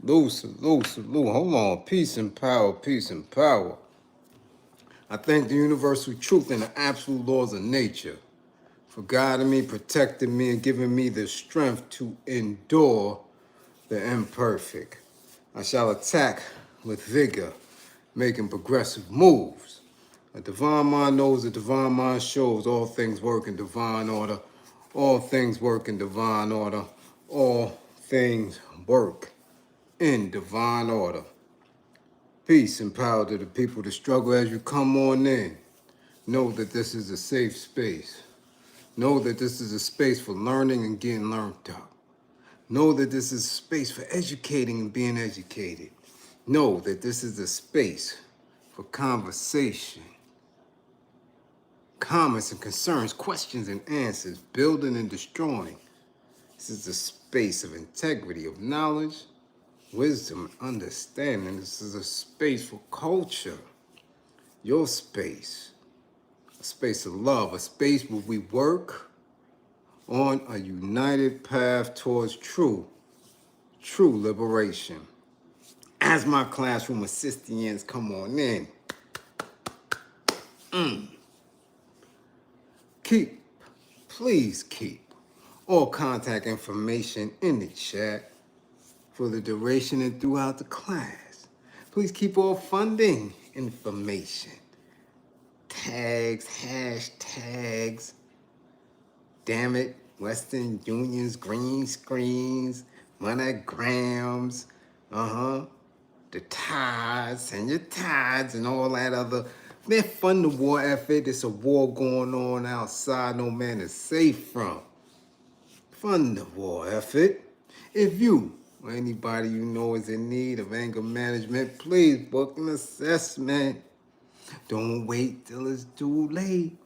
Salute, salute, salute. Hold on. Peace and power, peace and power. I thank the universal truth and the absolute laws of nature for guiding me, protecting me, and giving me the strength to endure the imperfect. I shall attack with vigor, making progressive moves. A divine mind knows, a divine mind shows. All things work in divine order. All things work in divine order. All things work in divine order. Peace and power to the people that struggle as you come on in. Know that this is a safe space. Know that this is a space for learning and getting learned up. Know that this is a space for educating and being educated. Know that this is a space for conversation, comments and concerns, questions and answers, building and destroying. This is a space of integrity, of knowledge, wisdom, and understanding. This is a space for culture, your space, a space of love, a space where we work on a united path towards true liberation. As my classroom assistants come on in, please keep all contact information in the chat for the duration and throughout the class. Please keep all funding information, tags, hashtags, damn it, Western Unions, green screens, monograms, the tides, send your tides and all that other. Man, fund the war effort. It's a war going on outside no man is safe from. Fund the war effort. If you or anybody you know is in need of anger management, please book an assessment. Don't wait till it's too late.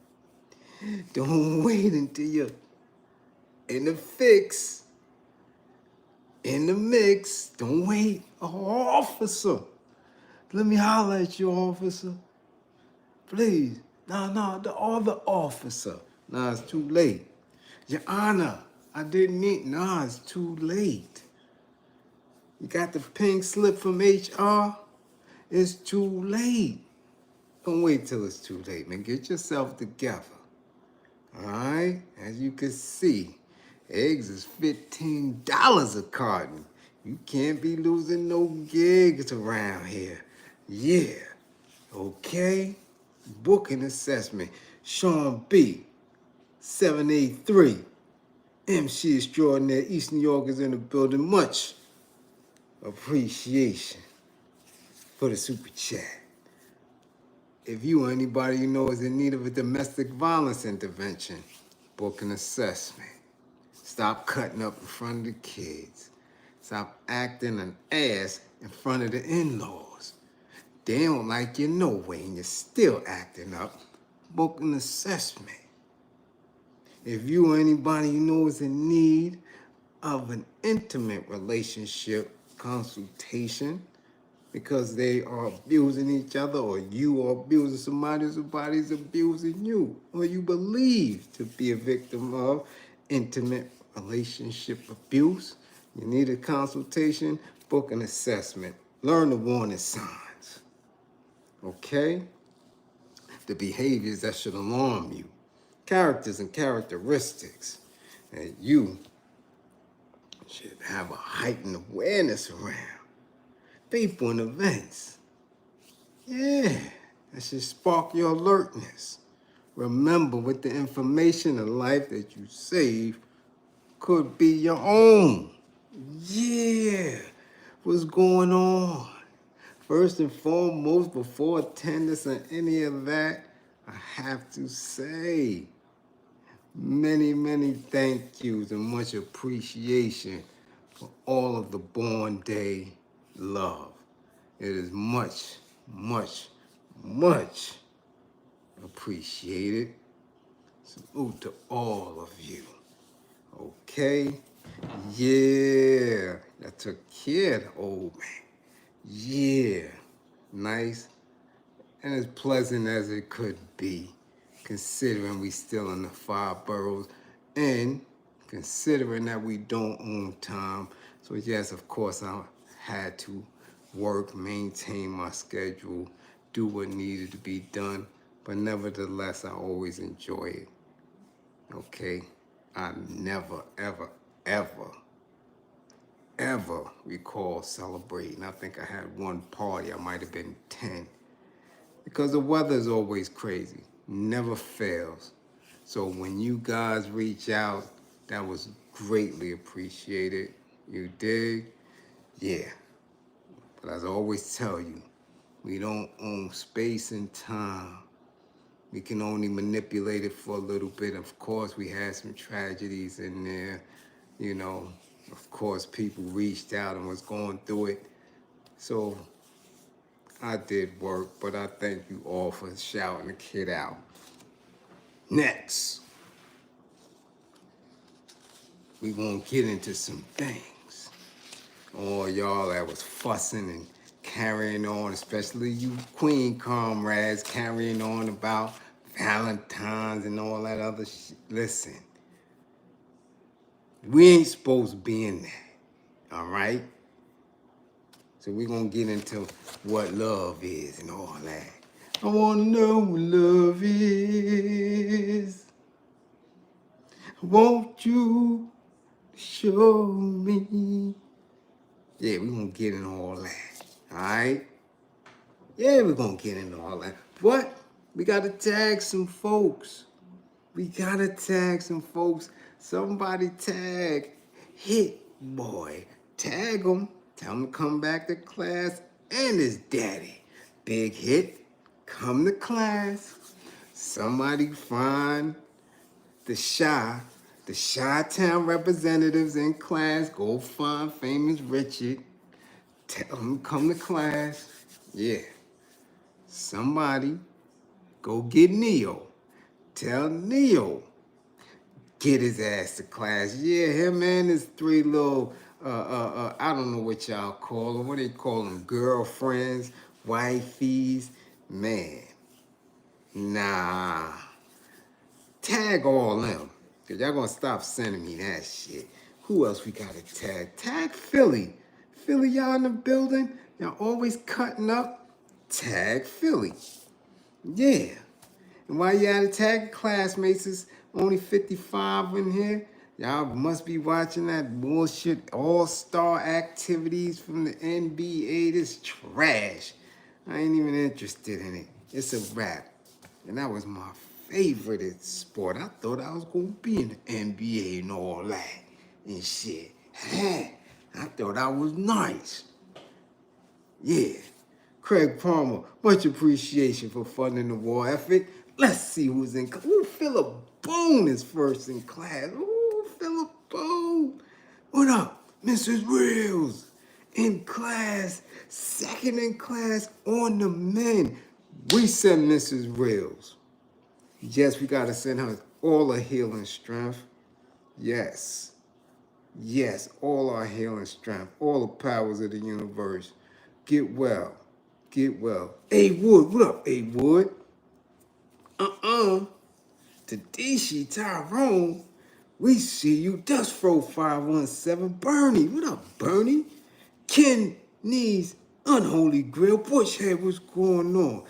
Don't wait until you're in the fix, in the mix. Don't wait. Oh, officer, let me holler at you, officer. Please. No, the other officer. Nah, it's too late. Your Honor, I didn't mean. Nah, it's too late. You got the pink slip from HR? It's too late. Don't wait till it's too late, man. Get yourself together. All right? As you can see, eggs is $15 a carton. You can't be losing no gigs around here. Yeah. Okay? Booking assessment. Sean B. 783. MC Extraordinaire. East New York is in the building. Much appreciation for the super chat. If you or anybody you know is in need of a domestic violence intervention, book an assessment. Stop cutting up in front of the kids. Stop acting an ass in front of the in-laws. They don't like you no way and you're still acting up. Book an assessment. If you or anybody you know is in need of an intimate relationship consultation because they are abusing each other, or you are abusing somebody, or somebody's abusing you, or you believe to be a victim of intimate relationship abuse, you need a consultation, book an assessment. Learn the warning signs, okay? The behaviors that should alarm you, characters and characteristics that you should have a heightened awareness around. People and events. Yeah, that should spark your alertness. Remember, with the information and life that you save could be your own. Yeah, what's going on? First and foremost, before attendance and any of that, I have to say many thank yous and much appreciation for all of the born day love. It is much appreciated. Salute to all of you. Okay? Yeah. I took care of the old man. Yeah. Nice and as pleasant as it could be, considering we still in the 5 boroughs and considering that we don't own time. So yes, of course, I had to work, maintain my schedule, do what needed to be done. But nevertheless, I always enjoy it. Okay? I never, ever, ever, ever recall celebrating. I think I had one party. I might have been 10. Because the weather is always crazy. Never fails. So when you guys reach out, that was greatly appreciated. You dig? Yeah. But as I always tell you, we don't own space and time. We can only manipulate it for a little bit. Of course, we had some tragedies in there. You know, of course, people reached out and was going through it. So I did work, but I thank you all for shouting the kid out. Next, we gonna get into some things. All y'all that was fussing and carrying on, especially you queen comrades carrying on about Valentine's and all that other shit. Listen, we ain't supposed to be in that, all right? So we're gonna get into what love is and all that. I wanna know what love is. Won't you show me? Yeah, we're gonna get into all that, all right? Yeah, we're gonna get into all that. But we gotta tag some folks. We gotta tag some folks. Somebody tag HitBoy. Tag him. Tell him to come back to class and his daddy. Big Hit, come to class. Somebody find the Chi-Town representatives in class. Go find famous Richard. Tell him to come to class. Yeah. Somebody go get Neyo. Tell Neyo get his ass to class. Yeah, him and his three little, I don't know what y'all call them. What they call them? Girlfriends, wifeys. Man, nah. Tag all them. Because y'all going to stop sending me that shit. Who else we got to tag? Tag Philly. Philly, y'all in the building? Y'all always cutting up? Tag Philly. Yeah. And while you at it, tag classmates, is only 55 in here. Y'all must be watching that bullshit all-star activities from the NBA. This trash. I ain't even interested in it. It's a wrap. And that was my favorite sport. I thought I was going to be in the NBA and all that and shit. I thought I was nice. Yeah. Craig Palmer, much appreciation for funding the war effort. Let's see who's in class. Ooh, Philip Bone is first in class. Ooh, Philip Bone. What up, Mrs. Reels? In class, second in class on the men. We send Mrs. Reels. Yes, we got to send her all her healing strength. Yes. Yes, all our healing strength, all the powers of the universe. Get well. Get well. A Wood, what up, A Wood? Tadishi Tyrone, we see you. Dust Fro 517. Bernie, what up, Bernie? Ken Needs, Unholy Grail, Bushhead, what's going on?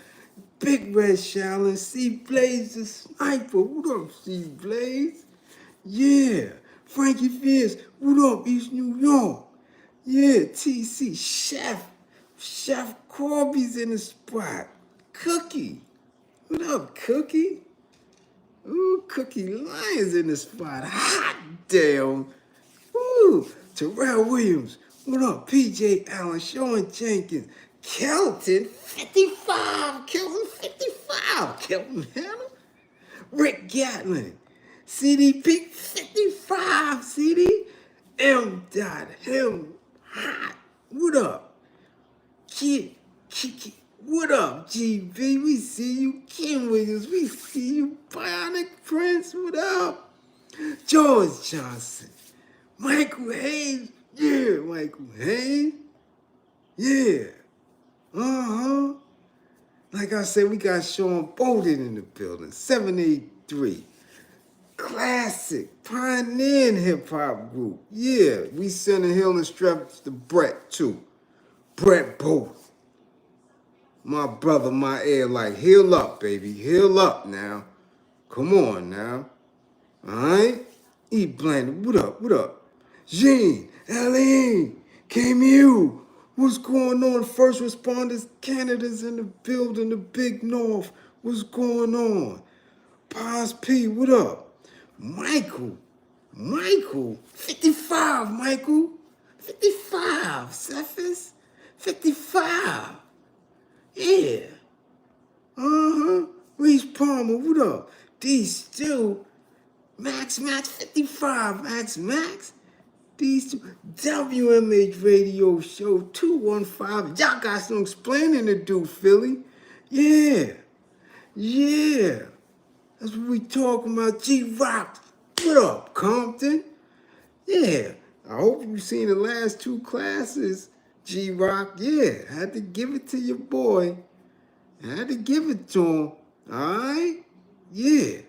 Big Red Shallon, C Blaze the Sniper, what up, C Blaze? Yeah, Frankie Fierce, what up, East New York? Yeah, TC, Chef Corby's in the spot. Cookie, what up, Cookie? Ooh, Cookie Lyons in the spot. Hot damn. Ooh, Terrell Williams. What up, PJ Allen, Sean Jenkins, Kelton 55. Kelton 55. Kelton Hannah. Rick Gatlin. CDP 55. CD. M. Him. Hot. What up? Kiki. What up, GB? We see you. Kim Williams, we see you. Bionic Prince, what up? George Johnson. Michael Hayes. Yeah, Michael Hayes. Yeah. Like I said, we got Sean Bolden in the building. 783. Classic. Pioneering hip-hop group. Yeah, we sending healing strength to Brett, too. Brett both. My brother, my air, like, heal up, baby. Heal up now. Come on now. Alright? E Blended. What up? What up? Jean, Eileen, KMU. What's going on? First responders, Canada's in the building, the big north. What's going on? Paz P, what up? Michael. Michael. 55, Michael. 55, Cephas. 55. Yeah. Uh-huh. Reese Palmer, what up? D Still. Max 55, Max. These two. WMH Radio Show 215. Y'all got some explaining to do, Philly. Yeah. Yeah. That's what we talking about. G-Rock. What up, Compton? Yeah. I hope you've seen the last two classes, G-Rock. Yeah. Had to give it to your boy. Had to give it to him. All right? Yeah.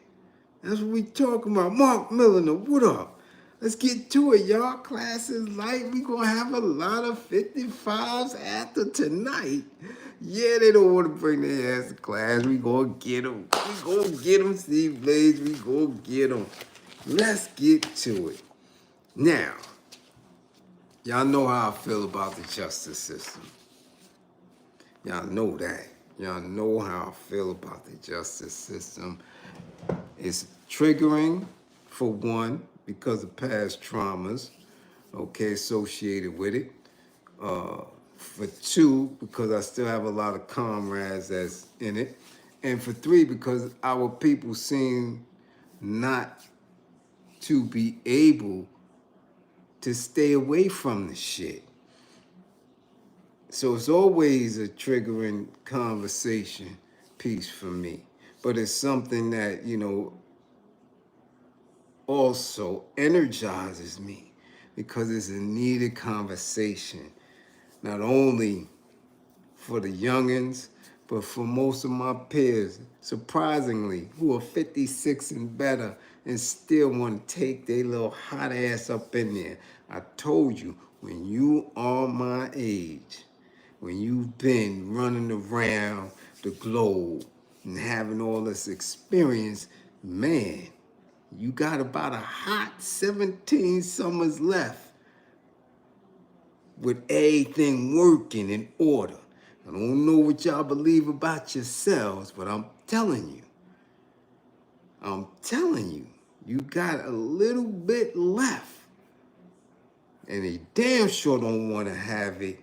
That's what we talking about. Mark Milliner, what up? Let's get to it, y'all. Class is light. We gonna have a lot of 55s after tonight. Yeah, they don't want to bring their ass to class. We gonna get them. We gonna get them, Steve Bliz. We gonna get them. Let's get to it. Now, y'all know how I feel about the justice system. Y'all know that. Y'all know how I feel about the justice system. It's triggering, for one, because of past traumas, okay, associated with it. For two, because I still have a lot of comrades that's in it. And for three, because our people seem not to be able to stay away from the shit. So it's always a triggering conversation piece for me. But it's something that, you know, also energizes me because it's a needed conversation, not only for the youngins, but for most of my peers, surprisingly, who are 56 and better and still want to take their little hot ass up in there. I told you, when you are my age, when you've been running around the globe and having all this experience, man, you got about a hot 17 summers left with everything working in order. I don't know what y'all believe about yourselves, but I'm telling you, you got a little bit left. And they damn sure don't want to have it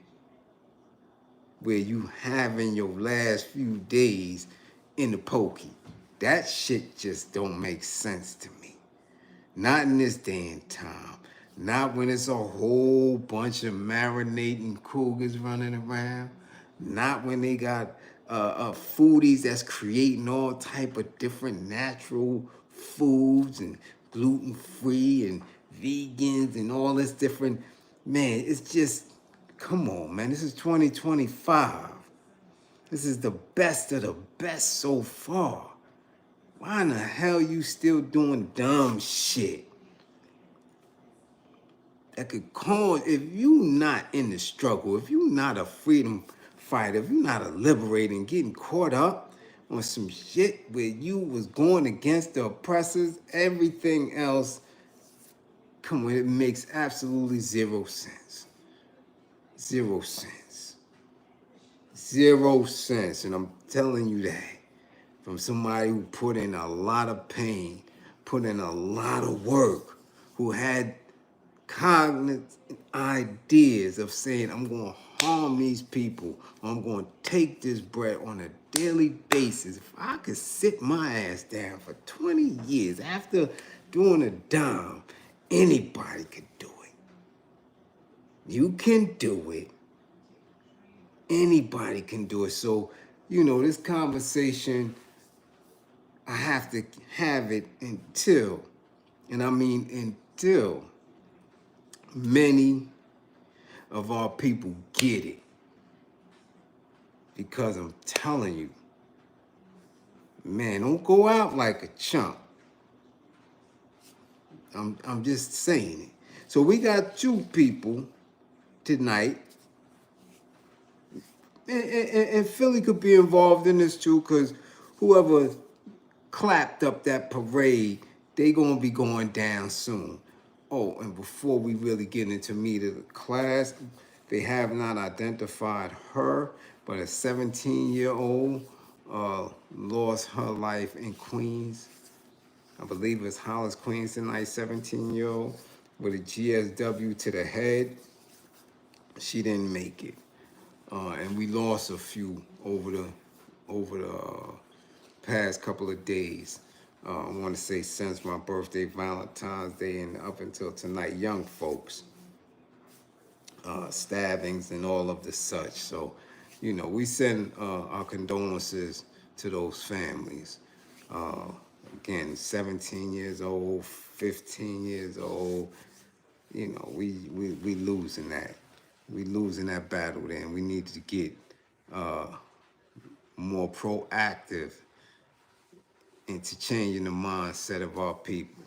where you having your last few days in the pokey. That shit just don't make sense to me. Not in this day and time. Not when it's a whole bunch of marinating cougars running around. Not when they got foodies that's creating all type of different natural foods and gluten-free and vegans and all this different. Man, it's just, come on, man. This is 2025. This is the best of the best so far. Why in the hell you still doing dumb shit that could cause, if you not in the struggle, if you not a freedom fighter, if you not a liberating, getting caught up on some shit where you was going against the oppressors, everything else, come on, it makes absolutely 0 sense. 0 sense. 0 sense, and I'm telling you that from somebody who put in a lot of pain, put in a lot of work, who had cognizant ideas of saying, I'm going to harm these people, I'm going to take this bread on a daily basis. If I could sit my ass down for 20 years after doing a dime, anybody could do it. You can do it. Anybody can do it. So, you know, this conversation, I have to have it until, and I mean until, many of our people get it. Because I'm telling you, man, don't go out like a chump. I'm just saying it. So we got 2 people tonight And Philly could be involved in this too, because whoever clapped up that parade, they gonna be going down soon. Oh, and before we really get into meat of the class, they have not identified her, but a 17-year-old lost her life in Queens. I believe it was Hollis, Queens tonight, 17-year-old with a GSW to the head. She didn't make it. And we lost a few over the past couple of days. I want to say since my birthday, Valentine's Day, and up until tonight, young folks, stabbings and all of the such. So, we send our condolences to those families. Uh, Again, 17 years old, 15 years old. We losing that. We losing that battle. Then we need to get more proactive into changing the mindset of our people.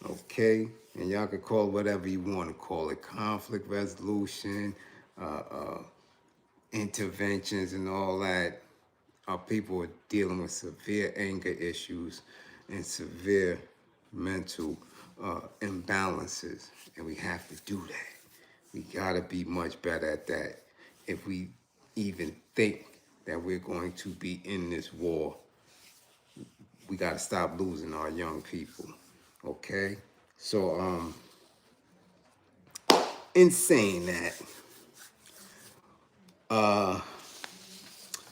Okay? And y'all can call it whatever you want to call it. Conflict resolution, interventions and all that. Our people are dealing with severe anger issues and severe mental imbalances. And we have to do that. We gotta be much better at that if we even think that we're going to be in this war. We gotta stop losing our young people. Okay? So in saying that,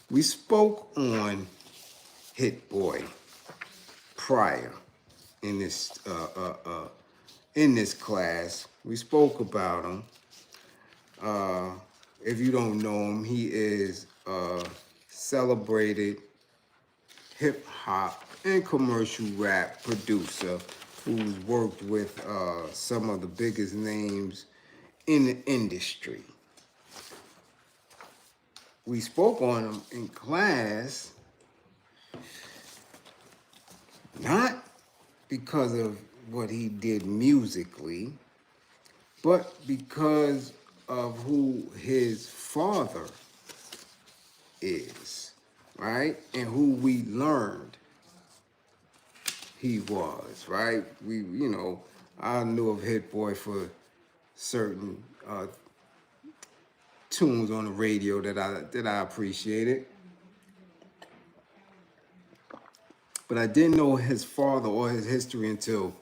we spoke on HitBoy prior in this class. We spoke about him. If you don't know him, he is a celebrated hip hop and commercial rap producer who's worked with some of the biggest names in the industry. We spoke on him in class, not because of what he did musically, but because of who his father is, right? And who we learned he was, right? I knew of HitBoy for certain tunes on the radio that I appreciated. But I didn't know his father or his history until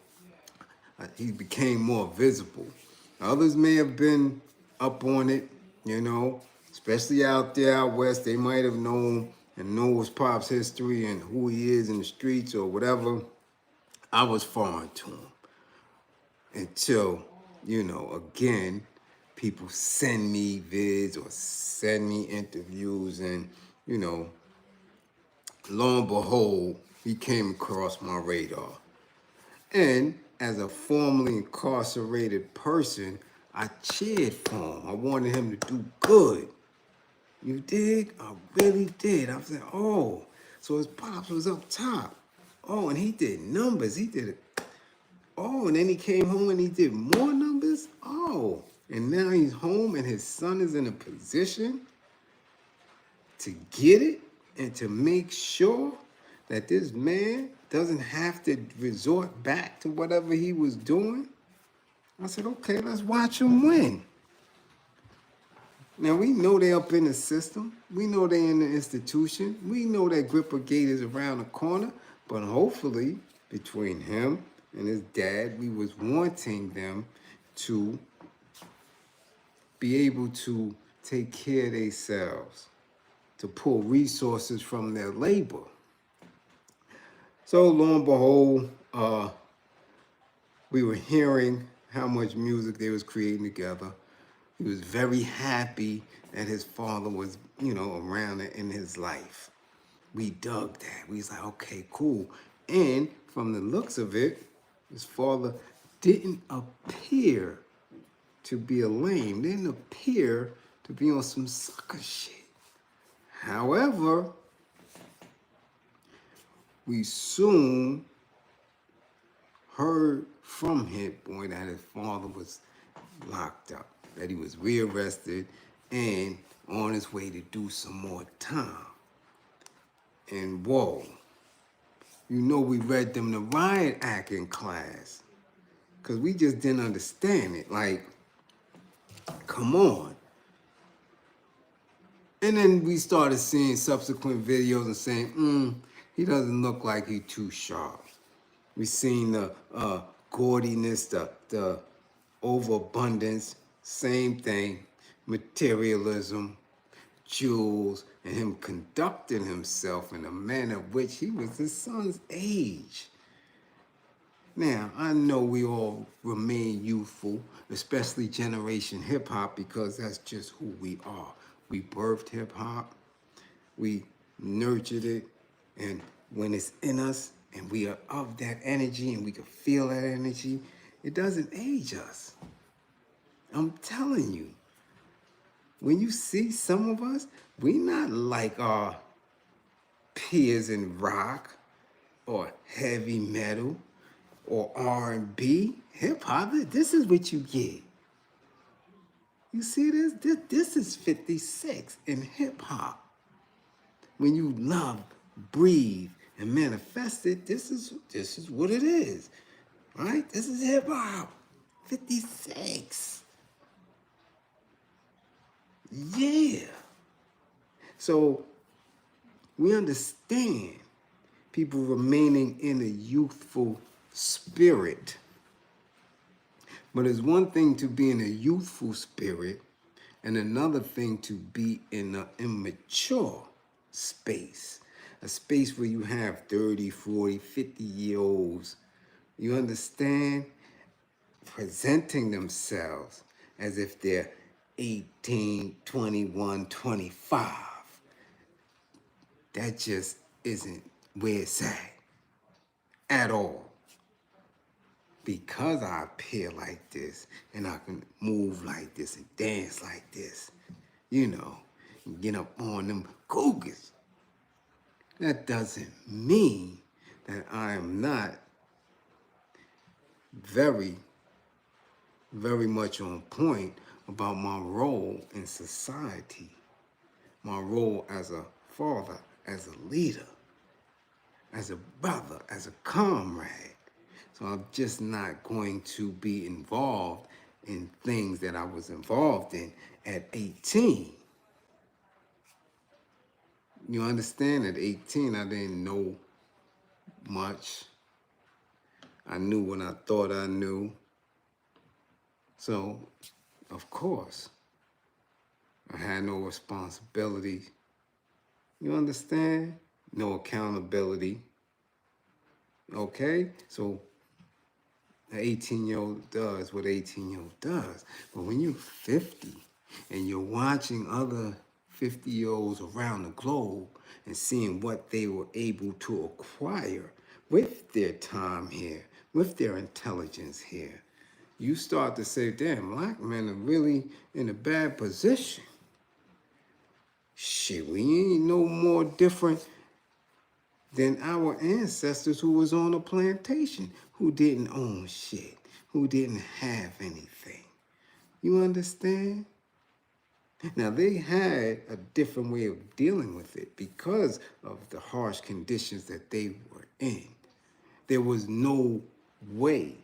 he became more visible. Others may have been up on it, especially out there out west. They might have known and know his pop's history and who he is in the streets or whatever. I was foreign to him until, again, people send me vids or send me interviews and, lo and behold, he came across my radar. And as a formerly incarcerated person, I cheered for him. I wanted him to do good. You dig? I really did. I was like, oh, so his pops was up top. Oh, and he did numbers. He did it. Oh, and then he came home and he did more numbers. Oh, and now he's home and his son is in a position to get it and to make sure that this man doesn't have to resort back to whatever he was doing. I said, okay, let's watch him win. Now, we know they're up in the system. We know they're in the institution. We know that Gripper Gate is around the corner. But hopefully, between him and his dad, we was wanting them to be able to take care of themselves, to pull resources from their labor. So lo and behold, we were hearing how much music they was creating together. He was very happy that his father was, around in his life. We dug that. We was like, okay, cool. And from the looks of it, his father didn't appear to be a lame, didn't appear to be on some sucker shit. However, we soon heard from HitBoy that his father was locked up, that he was rearrested and on his way to do some more time. And whoa, you know we read them the riot act in class, because we just didn't understand it. Like, come on. And then we started seeing subsequent videos and saying, he doesn't look like he's too sharp. We seen the gaudiness, the overabundance, same thing, materialism, jewels, and him conducting himself in a manner which he was his son's age. Now, I know we all remain youthful, especially Generation Hip Hop, because that's just who we are. We birthed hip hop, we nurtured it, and when it's in us and we are of that energy and we can feel that energy, it doesn't age us. I'm telling you, when you see some of us, we not like our peers in rock or heavy metal or R&B. Hip hop, this is what you get. You see this? This is 56 in hip hop. When you love, breathe, and manifest it, this is what it is. Right? This is hip hop. 56. Yeah. So we understand people remaining in a youthful spirit. But it's one thing to be in a youthful spirit and another thing to be in an immature space. A space where you have 30, 40, 50-year-olds, you understand, presenting themselves as if they're 18, 21, 25. That just isn't where it's at all. Because I appear like this and I can move like this and dance like this, you know, and get up on them cougars, that doesn't mean that I am not very, very much on point about my role in society, my role as a father, as a leader, as a brother, as a comrade. So I'm just not going to be involved in things that I was involved in at 18. You understand? At 18, I didn't know much. I knew what I thought I knew. So, of course, I had no responsibility. You understand? No accountability. Okay? So, an 18-year-old does what an 18-year-old does. But when you're 50 and you're watching other 50-year-olds around the globe and seeing what they were able to acquire with their time here, with their intelligence here, you start to say, damn, black men are really in a bad position. Shit, we ain't no more different than our ancestors who was on a plantation, who didn't own shit, who didn't have anything. You understand? Now, they had a different way of dealing with it because of the harsh conditions that they were in. There was no way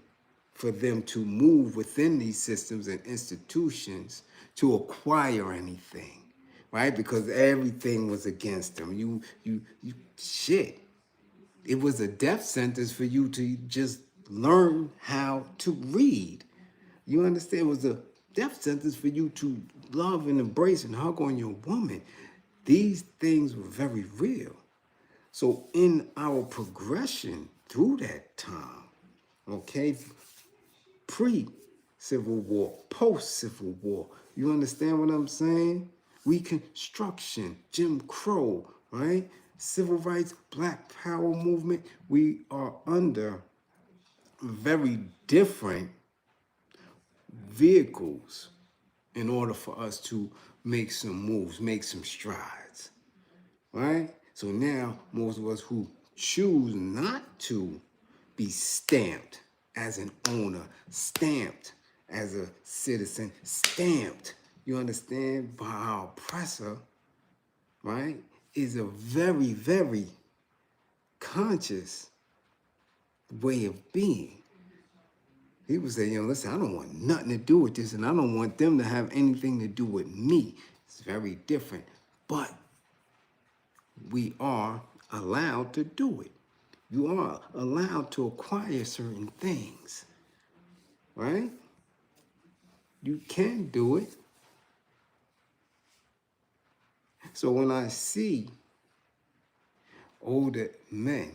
for them to move within these systems and institutions to acquire anything, right? Because everything was against them. You shit. It was a death sentence for you to just learn how to read. You understand? It was a death sentence for you to love and embrace and hug on your woman. These things were very real. So in our progression through that time, okay, pre-Civil War, post-Civil War, you understand what I'm saying? Reconstruction, Jim Crow, right? Civil rights, Black Power movement, we are under very different vehicles in order for us to make some moves, make some strides, right? So now, most of us who choose not to be stamped as an owner, stamped as a citizen, stamped You understand? By our oppressor, right, is a very, very conscious way of being. He would say, listen, I don't want nothing to do with this, and I don't want them to have anything to do with me. It's very different. But we are allowed to do it. You are allowed to acquire certain things, right? You can do it. So when I see older men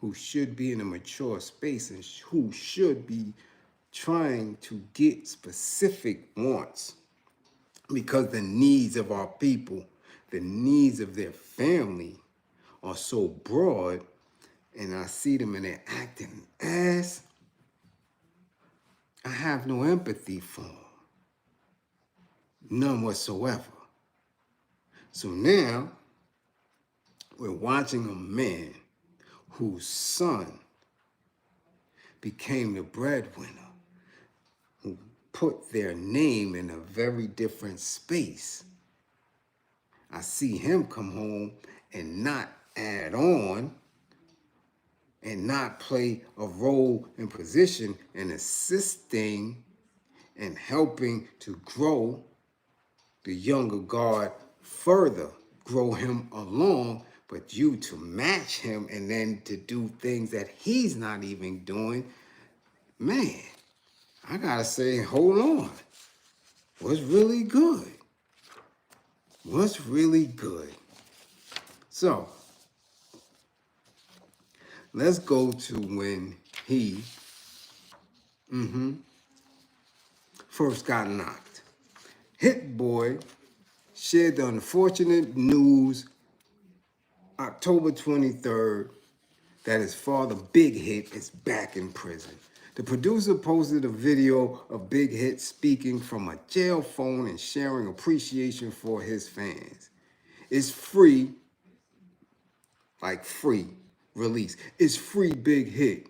who should be in a mature space and who should be trying to get specific wants because the needs of our people, the needs of their family are so broad, and I see them and they're acting ass, I have no empathy for them. None whatsoever. So now we're watching a man whose son became the breadwinner, who put their name in a very different space. I see him come home and not add on and not play a role and position in assisting and helping to grow the younger guard further, grow him along, but you to match him and then to do things that he's not even doing, man, I gotta say, hold on. What's really good? What's really good? So, let's go to when he first got knocked. HitBoy shared the unfortunate news October 23rd that his father, Big Hit, is back in prison. The producer posted a video of Big Hit speaking from a jail phone and sharing appreciation for his fans. It's free, like free release. It's free, Big Hit.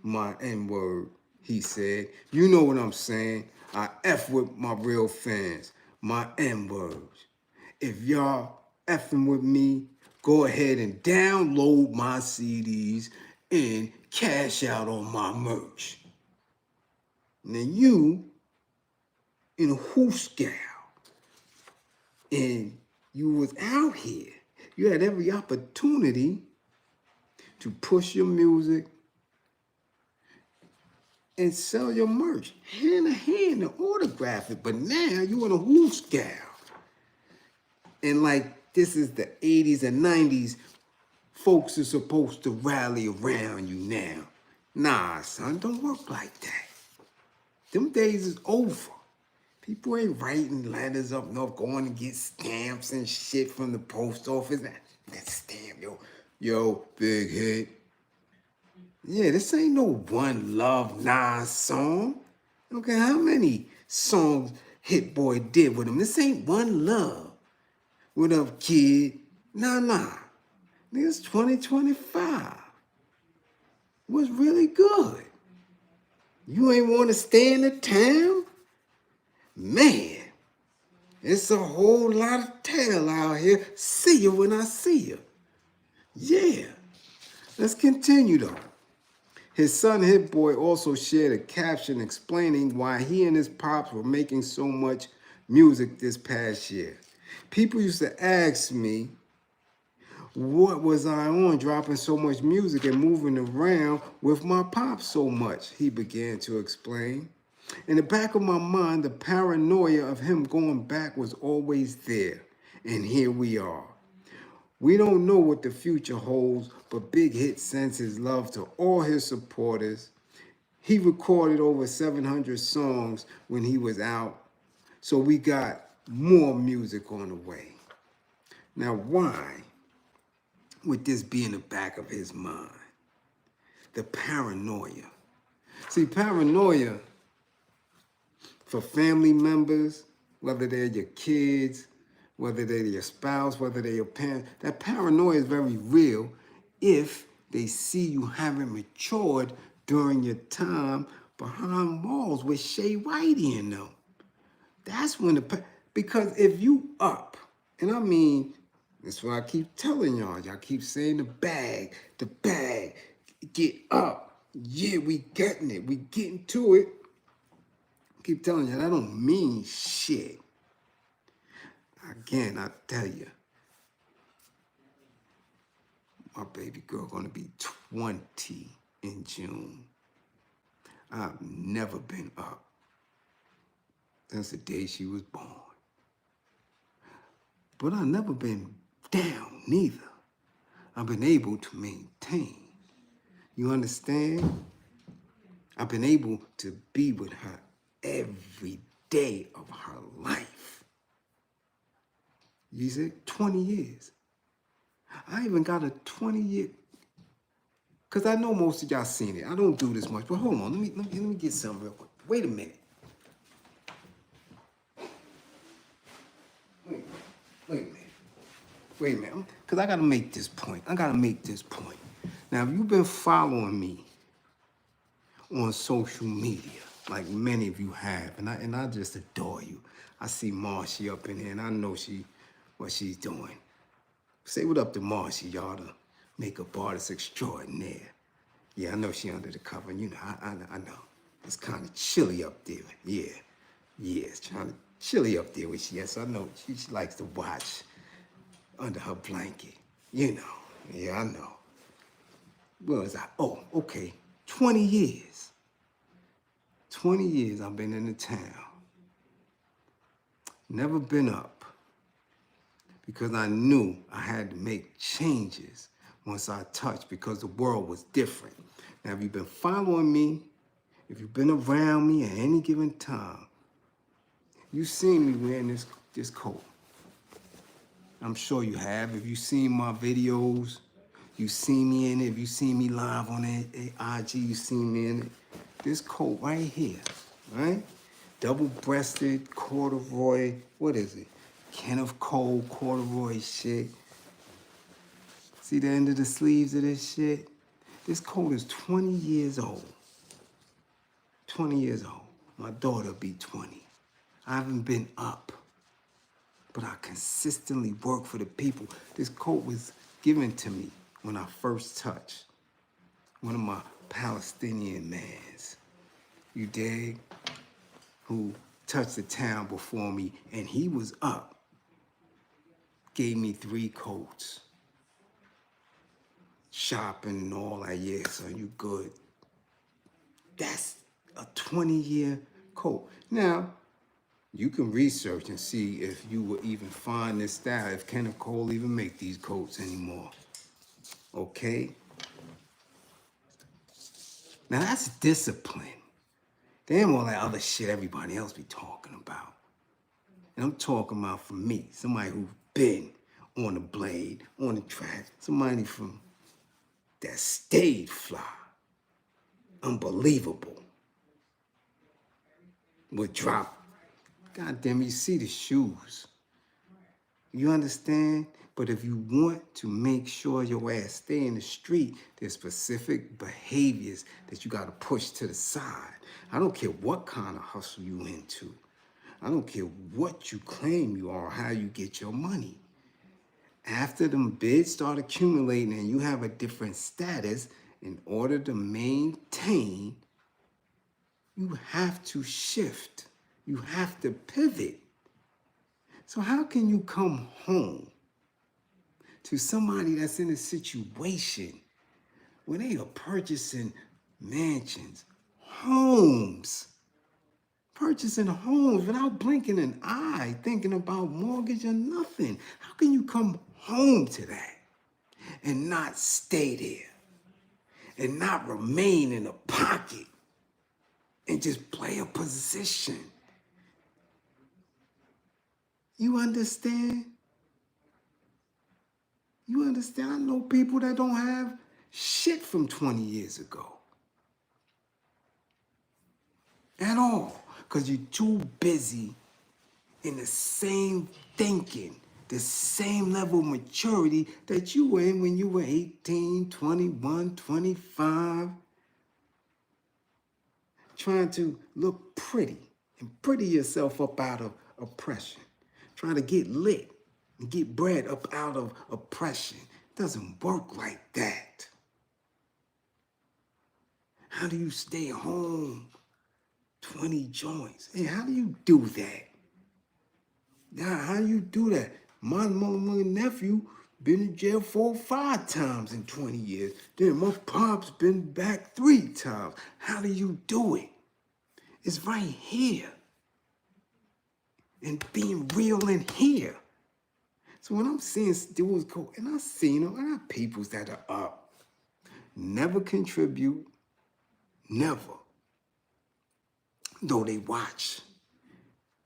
My N-word, he said. You know what I'm saying. I F with my real fans, my N-words. If y'all effing with me, go ahead and download my CDs and cash out on my merch. Now you in a hooscow and you was out here. You had every opportunity to push your music and sell your merch hand to hand and autograph it. But now you in a hooscow. And like this is the 80s and 90s, folks are supposed to rally around you now. Nah, son, don't work like that. Them days is over. People ain't writing letters up north, going to get stamps and shit from the post office. That stamp, yo, Big Hit. Yeah, this ain't no One Love Nas song. Look at how many songs HitBoy did with him. This ain't One Love. What up, kid? Nah. Nigga, it's 2025. What's really good? You ain't want to stay in the town? Man, it's a whole lot of tail out here. See you when I see you. Yeah. Let's continue though. His son HitBoy also shared a caption explaining why he and his pops were making so much music this past year. People used to ask me, what was I on dropping so much music and moving around with my pops so much, he began to explain. In the back of my mind, the paranoia of him going back was always there. And here we are. We don't know what the future holds, but Big Hit sends his love to all his supporters. He recorded over 700 songs when he was out, so we got more music on the way. Now, why would this be in the back of his mind? The paranoia. See, paranoia for family members, whether they're your kids, whether they're your spouse, whether they're your parents, that paranoia is very real if they see you haven't matured during your time behind walls with Shay Whitey and them. That's when because if you up, and I mean, that's why I keep telling y'all keep saying the bag, get up. Yeah, we getting it. We getting to it. I keep telling you, that don't mean shit. Again, I tell you, my baby girl gonna be 20 in June. I've never been up since the day she was born. But I've never been down neither. I've been able to maintain. You understand? I've been able to be with her every day of her life. You see, 20 years. I even got a 20-year, because I know most of y'all seen it. I don't do this much, but hold on, let me get something real quick. Wait a minute. Wait a minute, because I gotta make this point. Now, if you've been following me on social media, like many of you have, and I just adore you. I see Marcy up in here, and I know what she's doing. Say what up to Marcy, y'all, the makeup artist extraordinaire. Yeah, I know she under the cover, and you know, I know. It's kind of chilly up there. Yeah, it's kind of chilly up there where she is. So I know she likes to watch under her blanket. You know, yeah, I know. Well, it's like, oh, okay, 20 years. 20 years I've been in the town. Never been up because I knew I had to make changes once I touched because the world was different. Now, if you've been following me, if you've been around me at any given time, you've seen me wearing this coat. I'm sure you have. If you've seen my videos, you've seen me in it. If you've seen me live on IG, you've seen me in it. This coat right here, right? Double-breasted corduroy, what is it? Kenneth Cole corduroy shit. See the end of the sleeves of this shit? This coat is 20 years old. 20 years old. My daughter will be 20. I haven't been up, but I consistently work for the people. This coat was given to me when I first touched one of my Palestinian mans, you dig, who touched the town before me, and he was up, gave me 3 coats. Shopping and all that, yeah, so you good. That's a 20-year coat. Now, you can research and see if you will even find this style, if Kenneth Cole even make these coats anymore. Okay? Now that's discipline. Damn all that other shit everybody else be talking about. And I'm talking about for me, somebody who's been on the blade, on the track, somebody from that stayed fly. Unbelievable. Would drop. God damn, you see the shoes. You understand? But if you want to make sure your ass stay in the street, there's specific behaviors that you gotta push to the side. I don't care what kind of hustle you into. I don't care what you claim you are or how you get your money. After them bids start accumulating and you have a different status, in order to maintain, you have to shift. You have to pivot. So how can you come home to somebody that's in a situation where they are purchasing mansions, purchasing homes without blinking an eye, thinking about mortgage or nothing? How can you come home to that and not stay there and not remain in a pocket and just play a position? You understand? You understand? I know people that don't have shit from 20 years ago. At all. Because you're too busy in the same thinking, the same level of maturity that you were in when you were 18, 21, 25. Trying to look pretty. and pretty yourself up out of oppression. Trying to get lit and get bread up out of oppression. It doesn't work like that. How do you stay home 20 joints? Hey, how do you do that? How do you do that? My nephew been in jail 4 or 5 times in 20 years. Then my pop's been back 3 times. How do you do it? It's right here. And being real in here. So when I'm seeing dudes go, and I seen them, I got peoples that are up. Never contribute, never. Though they watch.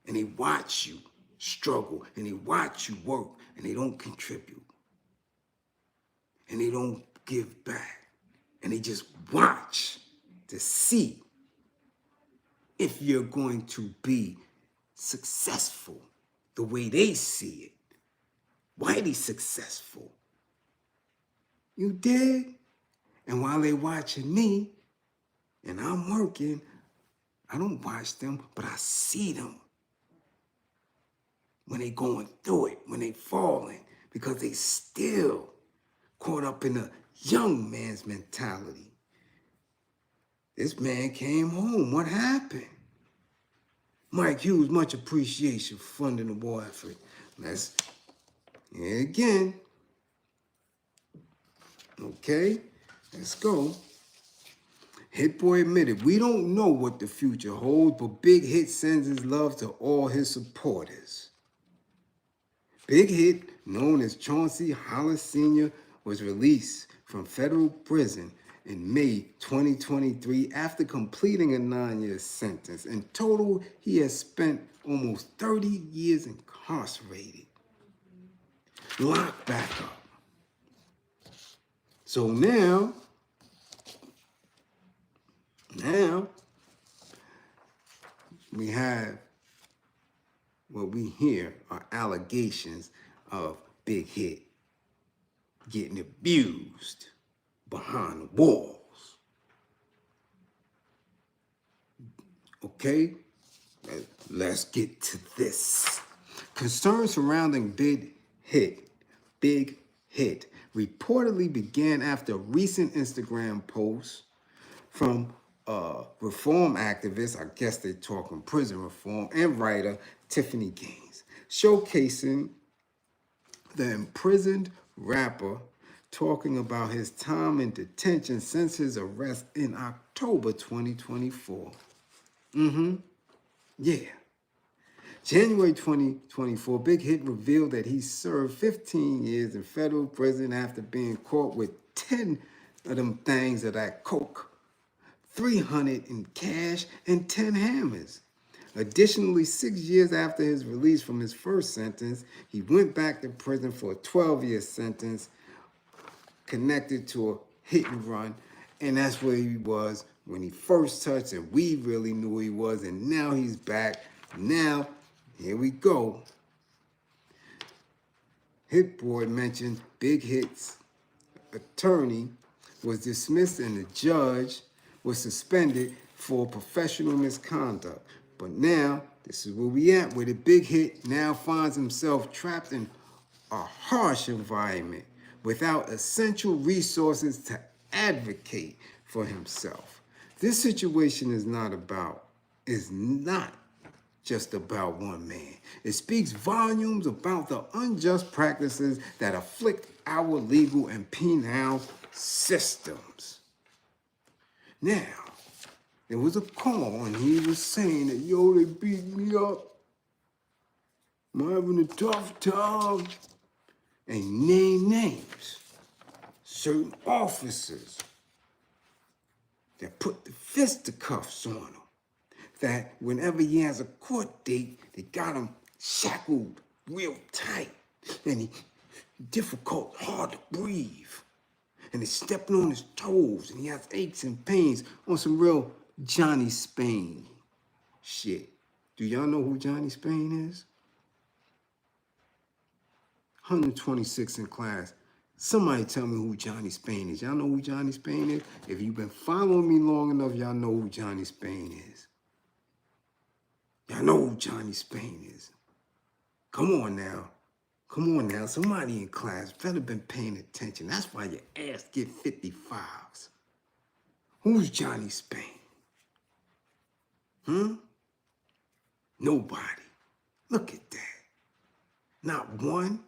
And they watch you struggle, and they watch you work, and they don't contribute. And they don't give back. And they just watch to see if you're going to be successful the way they see it. Widely successful. You dig? And while they watching me, and I'm working, I don't watch them, but I see them. When they going through it, when they falling, because they still caught up in a young man's mentality. This man came home. What happened? Mike Hughes, much appreciation for funding the war effort. Let's, here again. Okay, let's go. HitBoy admitted, we don't know what the future holds, but Big Hit sends his love to all his supporters. Big Hit, known as Chauncey Hollis Sr., was released from federal prison in May 2023 after completing a 9-year sentence. In total, he has spent almost 30 years incarcerated, locked back up. So now we have what we hear are allegations of Big Hit getting abused behind the walls. Okay, let's get to this. Concerns surrounding Big Hit reportedly began after a recent Instagram post from reform activist, I guess they're talking prison reform, and writer Tiffany Gaines, showcasing the imprisoned rapper talking about his time in detention since his arrest in October 2024. Yeah. January 2024, Big Hit revealed that he served 15 years in federal prison after being caught with 10 of them things of that coke, 300 in cash, and 10 hammers. Additionally, 6 years after his release from his first sentence, he went back to prison for a 12-year sentence connected to a hit and run, and that's where he was when he first touched, and we really knew who he was, and now he's back. Now, here we go. HitBoy mentioned Big Hit's attorney was dismissed and the judge was suspended for professional misconduct. But now, this is where we at, where the Big Hit now finds himself trapped in a harsh environment without essential resources to advocate for himself. This situation is not just about one man. It speaks volumes about the unjust practices that afflict our legal and penal systems. Now, there was a call and he was saying that, yo, they beat me up. I'm having a tough time. And he named names. Certain officers that put the fisticuffs on him. That whenever he has a court date, they got him shackled real tight. And he difficult, hard to breathe. And they're stepping on his toes. And he has aches and pains on some real Johnny Spain shit. Do y'all know who Johnny Spain is? 126 in class. Somebody tell me who Johnny Spain is. Y'all know who Johnny Spain is? If you've been following me long enough, y'all know who Johnny Spain is. Y'all know who Johnny Spain is. Come on now. Come on now. Somebody in class better been paying attention. That's why your ass get 55s. Who's Johnny Spain? Nobody. Look at that. Not one.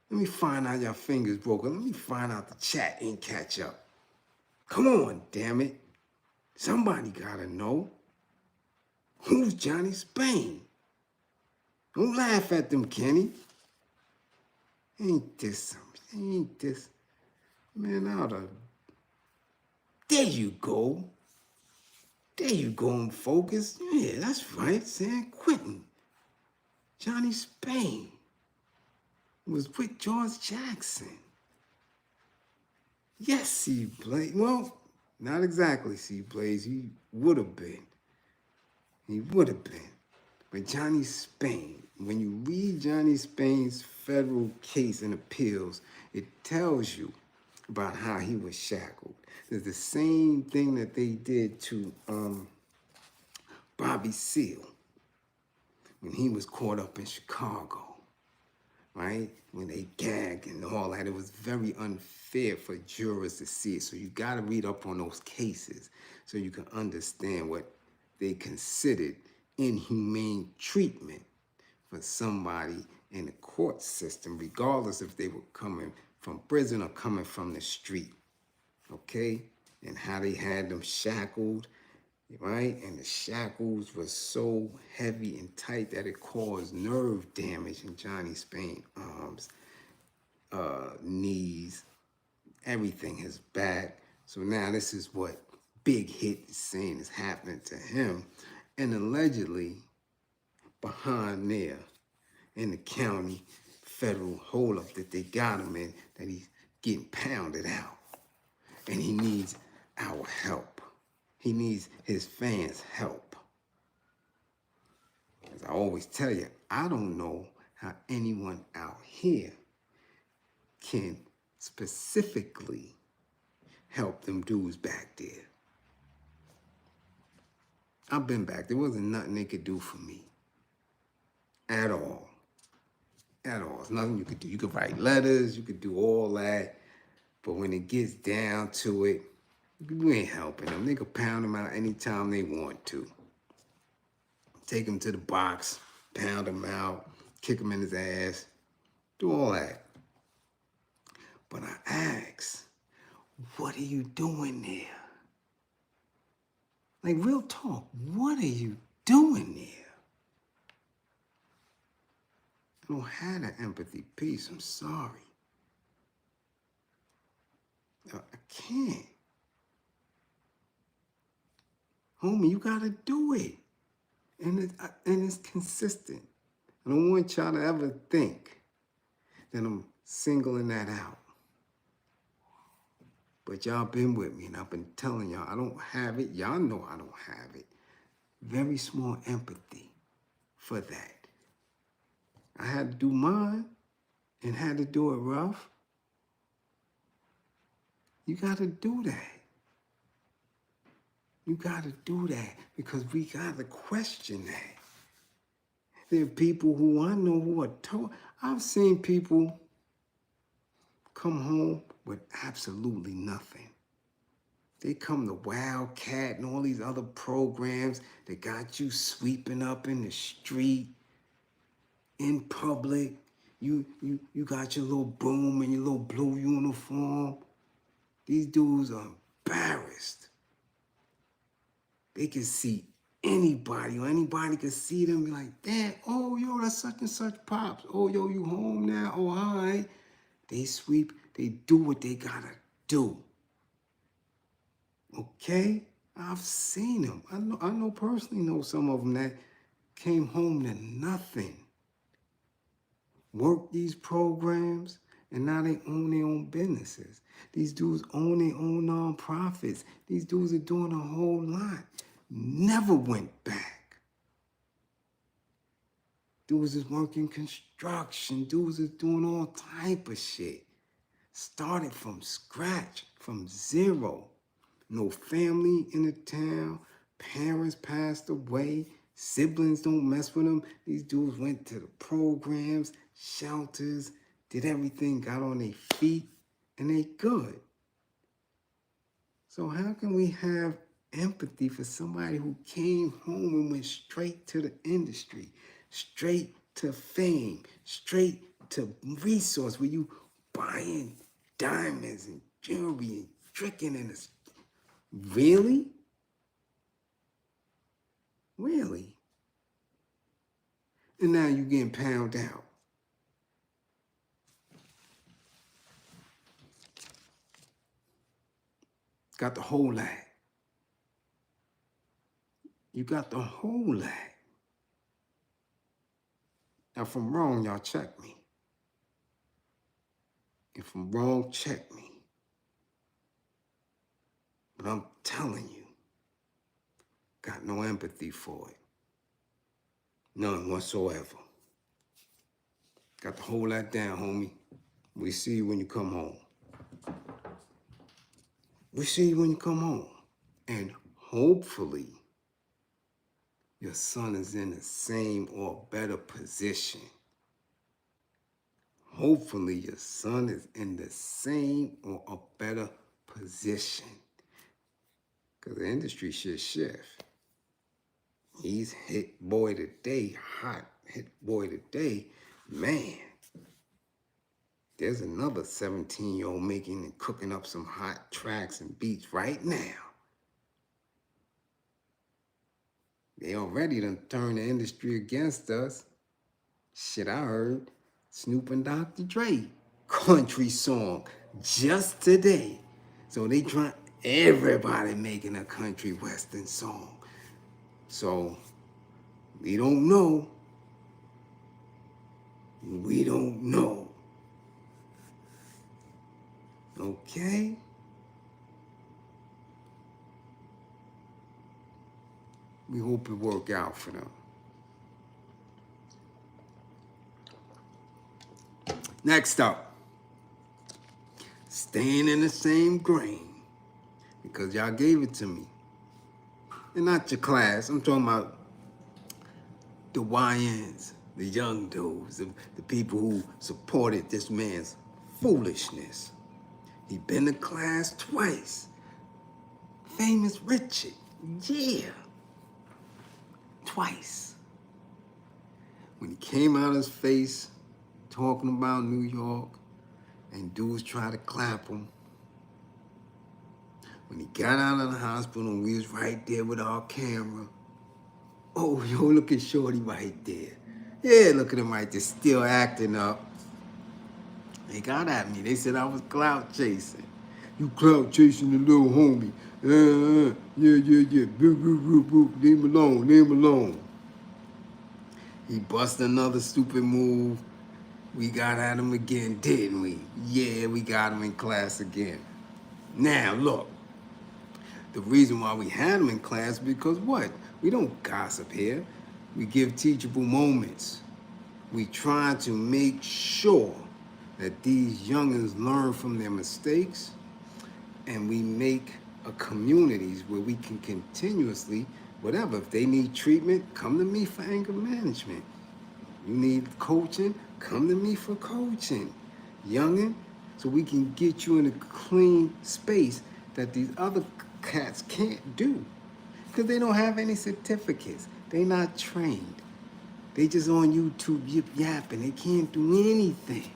Let me find out your fingers broken. Let me find out the chat ain't catch up. Come on, damn it. Somebody gotta know. Who's Johnny Spain? Don't laugh at them, Kenny. Ain't this something? Ain't this? Man, out of... There you go. There you go, and focus. Yeah, that's right, San Quentin. Johnny Spain was with George Jackson. Yes, C. Blaze. Well, not exactly C. Blaze. He would have been. He would have been. But Johnny Spain, when you read Johnny Spain's federal case and appeals, it tells you about how he was shackled. It's the same thing that they did to Bobby Seale when he was caught up in Chicago, right? When they gagged and all that. It was very unfair for jurors to see it. So you got to read up on those cases so you can understand what they considered inhumane treatment for somebody in the court system, regardless if they were coming from prison or coming from the street, okay? And how they had them shackled, right? And the shackles were so heavy and tight that it caused nerve damage in Johnny Spain's arms, knees, everything, his back. So now this is what Big Hit is saying is happening to him. And allegedly, behind there in the county federal holdup that they got him in, that he's getting pounded out. And he needs our help. He needs his fans' help. As I always tell you, I don't know how anyone out here can specifically help them dudes back there. I've been back. There wasn't nothing they could do for me. At all. At all. There's nothing you could do. You could write letters. You could do all that. But when it gets down to it, you ain't helping them. They could pound them out anytime they want to. Take him to the box, pound him out, kick him in his ass, do all that. But I ask, what are you doing there? Like, real talk, what are you doing there? I don't have that empathy piece, I'm sorry. I can't. Homie, you gotta do it. And it's consistent. I don't want y'all to ever think that I'm singling that out. But y'all been with me, and I've been telling y'all I don't have it. Y'all know I don't have it. Very small empathy for that. I had to do mine and had to do it rough. You gotta do that. You gotta do that because we gotta question that. There are people who I know who are told. I've seen people come home with absolutely nothing. They come to Wildcat and all these other programs that got you sweeping up in the street, in public. You got your little broom and your little blue uniform. These dudes are embarrassed. They can see anybody, or anybody can see them and be like, damn, oh, yo, that's such and such pops. Oh, yo, you home now? Oh, all right. They sweep, they do what they gotta do. Okay? I've seen them. I know personally know some of them that came home to nothing. Worked these programs, and now they own their own businesses. These dudes own their own nonprofits. These dudes are doing a whole lot. Never went back. Dudes is working construction. Dudes is doing all type of shit. Started from scratch, from zero. No family in the town. Parents passed away. Siblings don't mess with them. These dudes went to the programs, shelters, did everything, got on their feet, and they good. So how can we have empathy for somebody who came home and went straight to the industry, straight to fame, straight to resource where you buying diamonds and jewelry and tricking in this? Really? Really? And now you getting pounded out. Got the whole lot. You got the whole lot. Now, if I'm wrong, y'all check me. If I'm wrong, check me. But I'm telling you, got no empathy for it. None whatsoever. Got to hold that down, homie. We see you when you come home. We see you when you come home. And hopefully, your son is in the same or better position. Hopefully, your son is in the same or a better position. Because the industry should shift. He's HitBoy today, hot HitBoy today. Man, there's another 17-year-old making and cooking up some hot tracks and beats right now. They already done turned the industry against us. Shit, I heard Snoop and Dr. Dre country song just today. So they trying, everybody making a country western song. So we don't know. We don't know. Okay? We hope it work out for them. Next up, staying in the same grain, because y'all gave it to me. And not your class, I'm talking about the YNs, the young dudes, the people who supported this man's foolishness. He been to class twice. Famous Richard, yeah. Twice. When he came out of his face talking about New York and dudes tried to clap him. When he got out of the hospital and we was right there with our camera. Oh, yo, look at Shorty right there. Yeah, look at him right there, still acting up. They got at me. They said I was clout chasing. You clout chasing the little homie. Yeah. Boo, boo, boo, boo. Leave him alone, leave him alone. He bust another stupid move. We got at him again, didn't we? Yeah, we got him in class again. Now, look. The reason why we had him in class because what? We don't gossip here. We give teachable moments. We try to make sure that these youngins learn from their mistakes, and we make a communities where we can continuously, whatever, if they need treatment, come to me for anger management. You need coaching, come to me for coaching. Youngin, so we can get you in a clean space that these other cats can't do. Because they don't have any certificates. They not trained. They just on YouTube yip yapping. They can't do anything.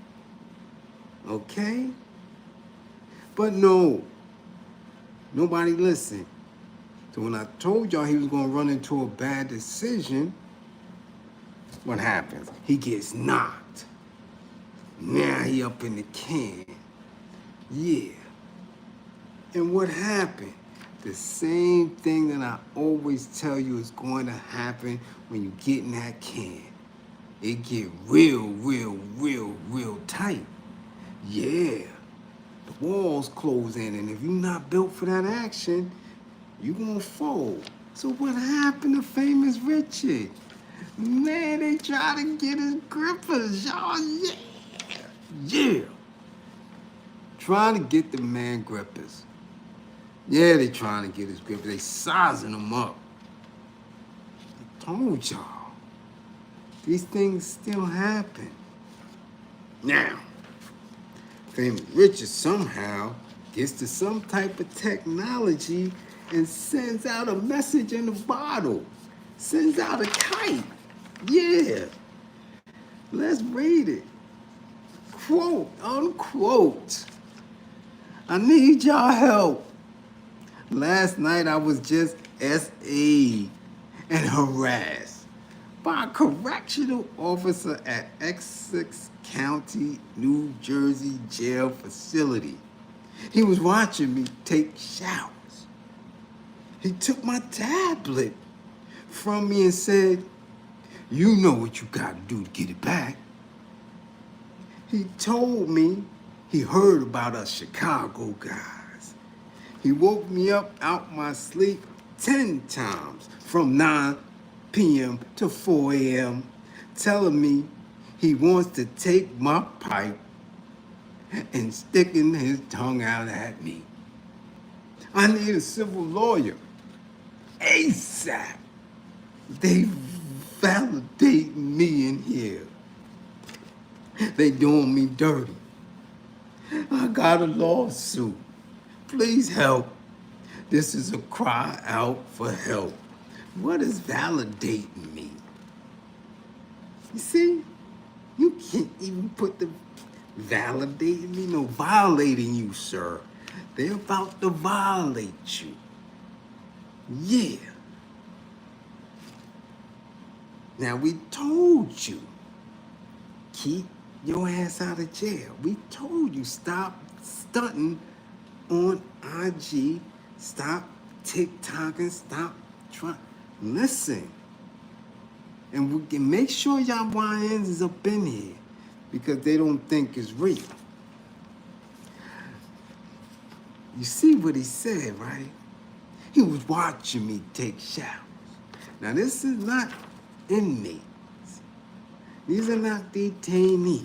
Okay? But no, nobody listened. So when I told y'all he was gonna run into a bad decision, what happens? He gets knocked. Now he up in the can. Yeah. And what happened? The same thing that I always tell you is going to happen when you get in that can. It get real tight. Yeah. The walls close in, and if you're not built for that action, you're gonna fold. So what happened to Famous Richard? Man, they try to get his grippers, y'all. Yeah. Trying to get the man grippers. Yeah, they trying to get his grippers. They sizing him up. Told y'all, these things still happen. Now, Famous Richard somehow gets to some type of technology and sends out a message in a bottle. Sends out a kite. Yeah. Let's read it. Quote, unquote. I need y'all help. Last night I was just SA and harassed by a correctional officer at Essex County, New Jersey jail facility. He was watching me take showers. He took my tablet from me and said, "You know what you gotta do to get it back." He told me he heard about us Chicago guys. He woke me up out my sleep 10 times from 9 p.m. to 4 a.m. telling me he wants to take my pipe and sticking his tongue out at me. I need a civil lawyer ASAP. They validate me in here. They doing me dirty. I got a lawsuit. Please help. This is a cry out for help. What does validating mean? You see, you can't even put the validating me, no violating you, sir. They're about to violate you. Yeah. Now we told you, keep your ass out of jail. We told you stop stunting on IG, stop TikToking, stop trying. Listen, and we can make sure y'all YNs is up in here because they don't think it's real. You see what he said, right? He was watching me take showers. Now this is not inmates. These are not detainees.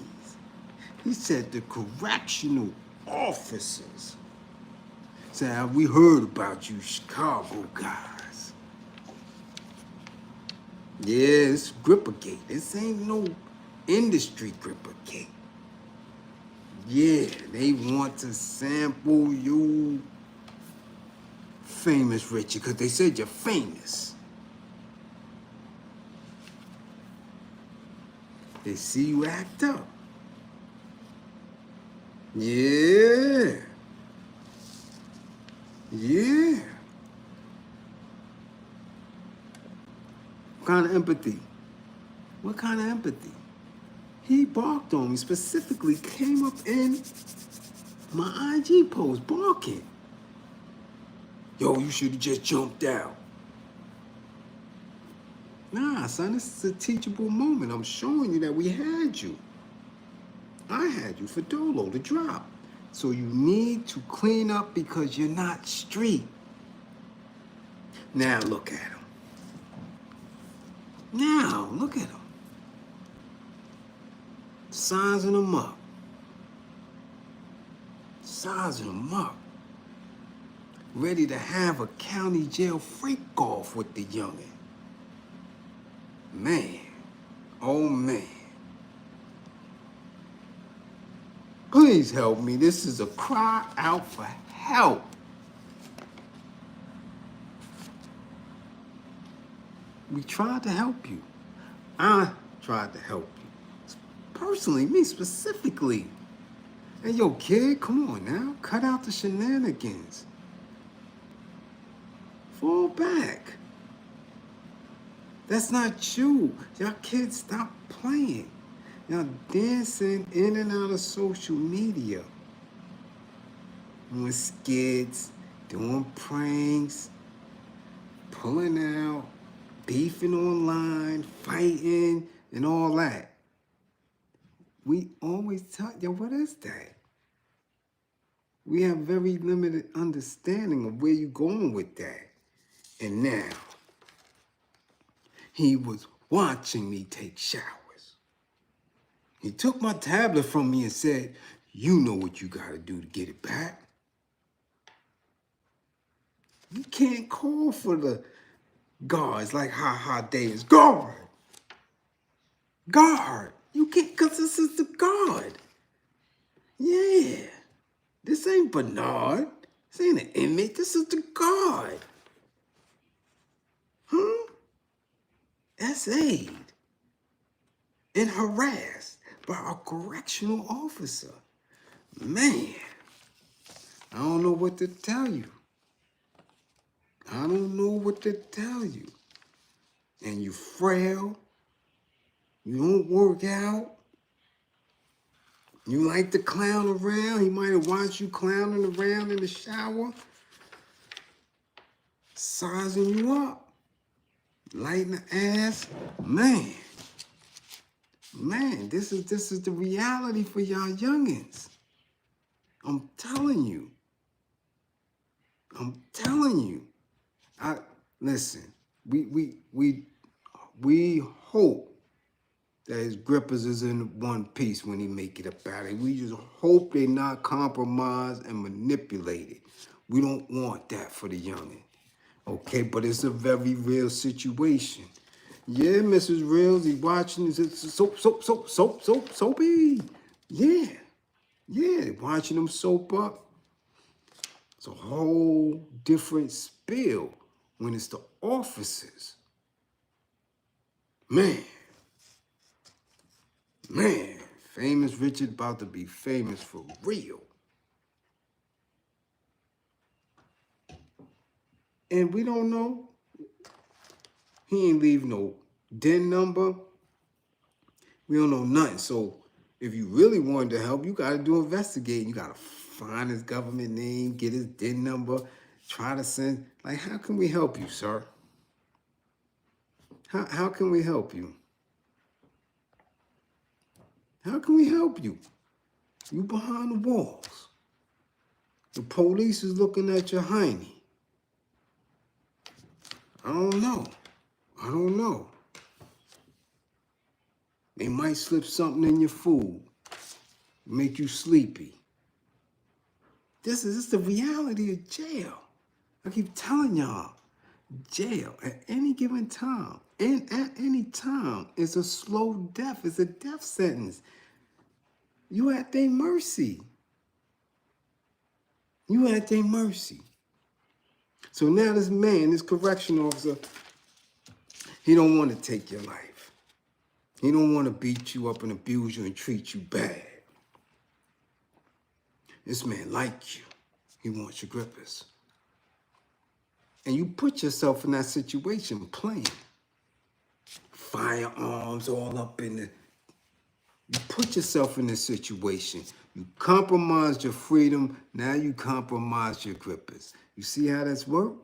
He said the correctional officers said, "We heard about you Chicago guys." Yeah, it's Grippergate. This ain't no industry Grippergate. Yeah, they want to sample you, Famous Richard, because they said you're famous. They see you act up. Yeah. Yeah. What kind of empathy? What kind of empathy? He barked on me, specifically came up in my IG post, barking. "Yo, you should have just jumped out." Nah, son, this is a teachable moment. I'm showing you that we had you. I had you for Dolo to drop. So you need to clean up because you're not street. Now look at him. Now look at him. Sizing him up. Sizing him up. Ready to have a county jail freak off with the youngin'. Man, oh man. Please help me. This is a cry out for help. We tried to help you. I tried to help you. Personally, me specifically. Hey, yo, kid, come on now. Cut out the shenanigans. Fall back. That's not you. Y'all kids, stop playing. Y'all dancing in and out of social media. Doing skits, doing pranks, pulling out, beefing online, fighting, and all that. We always tell you, what is that? We have very limited understanding of where you're going with that. And now, he was watching me take showers. He took my tablet from me and said, "You know what you gotta do to get it back." You can't call for the Guards like Ha Davis. Guard! Guard! You can't, because this is the guard. Yeah. This ain't Bernard. This ain't an inmate. This is the guard. Huh? That's aid. And harassed by a correctional officer. Man, I don't know what to tell you. I don't know what to tell you. And you frail. You don't work out. You like to clown around. He might have watched you clowning around in the shower. Sizing you up. Lighting the ass. Man, this is the reality for y'all youngins. I'm telling you. Listen, we hope that his grippers is in one piece when he make it up out of it. We just hope they not compromised and manipulated. We don't want that for the youngin'. Okay, but it's a very real situation. Yeah, Mrs. Reels, he watching soapy. Yeah, watching them soap up. It's a whole different spill when it's the officers. Man, famous Richard about to be famous for real. And we don't know. He ain't leave no DIN number. We don't know nothing. So if you really wanted to help, you got to do investigating. You got to find his government name, get his DIN number, try to send. Like, how can we help you, sir? How can we help you? How can we help you? You behind the walls. The police is looking at your hiney. I don't know. They might slip something in your food, make you sleepy. This is the reality of jail. I keep telling y'all, jail at any given time, and at any time, is a slow death. It's a death sentence. You at their mercy. So now this man, this correctional officer, he don't want to take your life. He don't want to beat you up and abuse you and treat you bad. This man like you. He wants your grippers. And you put yourself in that situation playing. Firearms all up in the... You put yourself in this situation. You compromised your freedom. Now you compromise your grippers. You see how that's worked?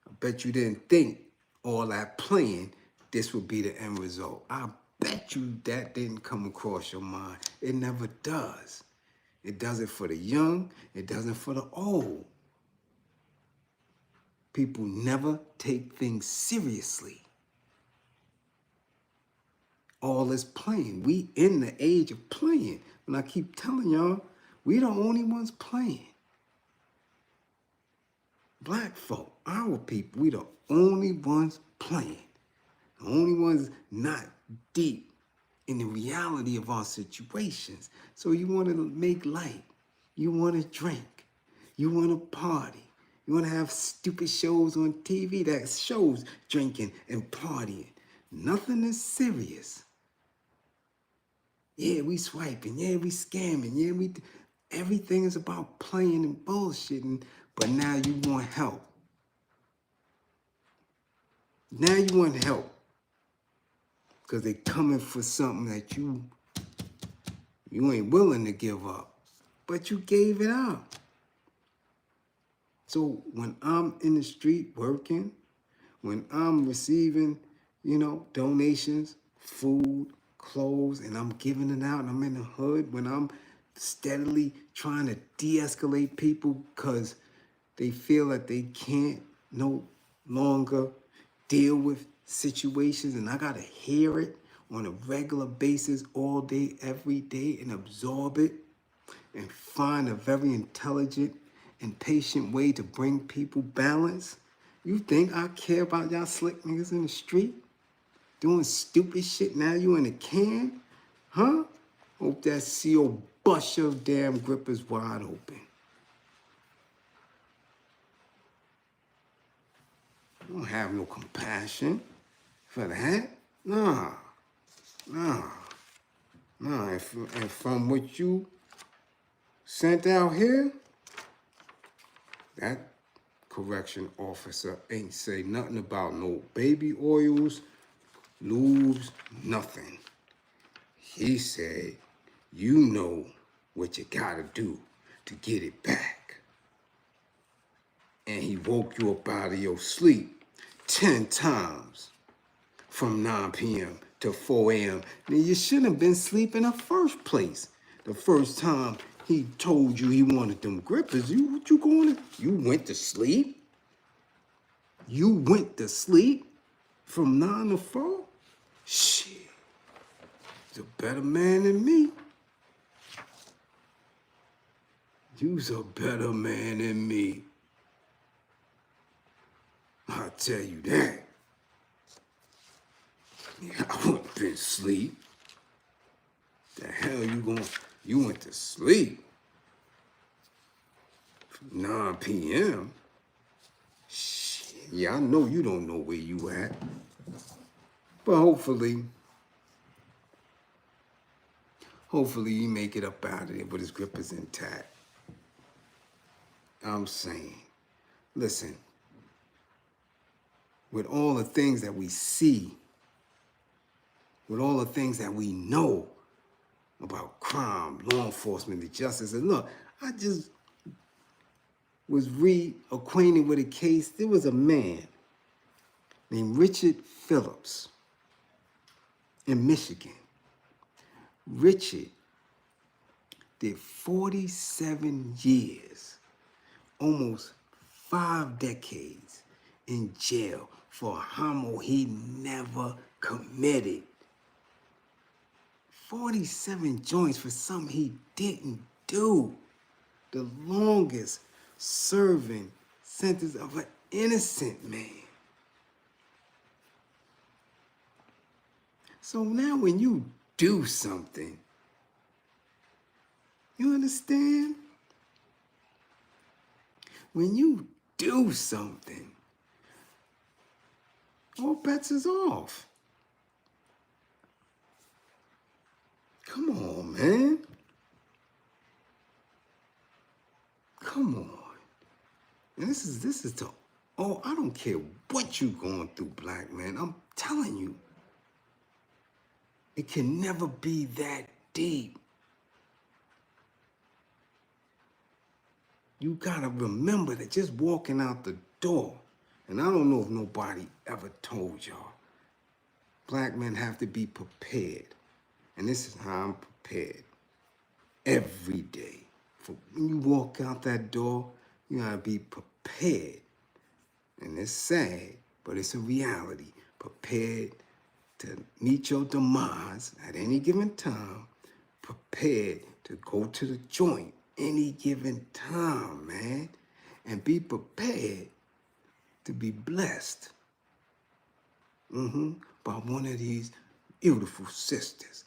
I bet you didn't think all that playing, this would be the end result. I bet you that didn't come across your mind. It never does. It does it for the young. It doesn't for the old. People never take things seriously. All is playing. We in the age of playing. And I keep telling y'all, we the only ones playing. Black folk, our people, we the only ones playing. The only ones not deep in the reality of our situations. So you want to make light. You want to drink. You want to party. You want to have stupid shows on TV that shows drinking and partying. Nothing is serious. Yeah, we swiping. Yeah, we scamming. Yeah, everything is about playing and bullshitting. But now you want help. Now you want help. Because they coming for something that you ain't willing to give up. But you gave it up. So when I'm in the street working, when I'm receiving, donations, food, clothes, and I'm giving it out, and I'm in the hood, when I'm steadily trying to de-escalate people because they feel that they can't no longer deal with situations, and I gotta hear it on a regular basis all day, every day, and absorb it, and find a very intelligent and patient way to bring people balance You think I care about y'all slick niggas in the street? Doing stupid shit, now you in a can? Huh? Hope that CO bust your damn grippers wide open. I don't have no compassion for that. Nah. And from what you sent out here, that correction officer ain't say nothing about no baby oils, lubes, nothing. He said, you know what you gotta do to get it back. And he woke you up out of your sleep 10 times from 9 p.m. to 4 a.m. Now, you shouldn't have been sleeping in the first place. The first time he told you he wanted them grippers, you went to sleep? You went to sleep from 9 to 4? Shit, he's a better man than me. You's a better man than me. I'll tell you that. Yeah, I wouldn't have been asleep. The hell you went to sleep? 9 p.m.? Shit, yeah, I know you don't know where you at. But hopefully you make it up out of there with his grippers intact. I'm saying, listen, with all the things that we see, with all the things that we know about crime, law enforcement, and justice, and look, I just was reacquainted with a case. There was a man named Richard Phillips in Michigan. Richard did 47 years, almost 5 decades in jail for a homo he never committed. 47 joints for something he didn't do. The longest serving sentence of an innocent man. So now when you do something, you understand? When you do something, all bets is off. Come on, man. Come on. And this is the, oh, I don't care what you going through, black man. I'm telling you. It can never be that deep. You gotta remember that just walking out the door, and I don't know if nobody ever told y'all, black men have to be prepared. And this is how I'm prepared. Every day. For when you walk out that door, you gotta be prepared. And it's sad, but it's a reality. Prepared to meet your demise at any given time. Prepared to go to the joint any given time, man. And be prepared to be blessed by one of these beautiful sisters.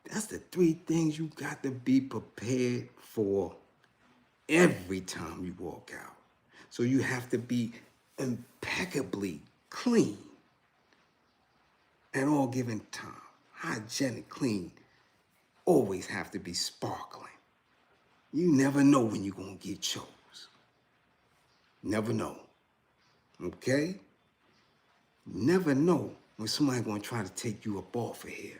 That's the 3 things you got to be prepared for every time you walk out. So you have to be impeccably clean at all given time. Hygienic, clean, always have to be sparkling. You never know when you're going to get chose. Never know. Okay? Never know when somebody's going to try to take you up off of here.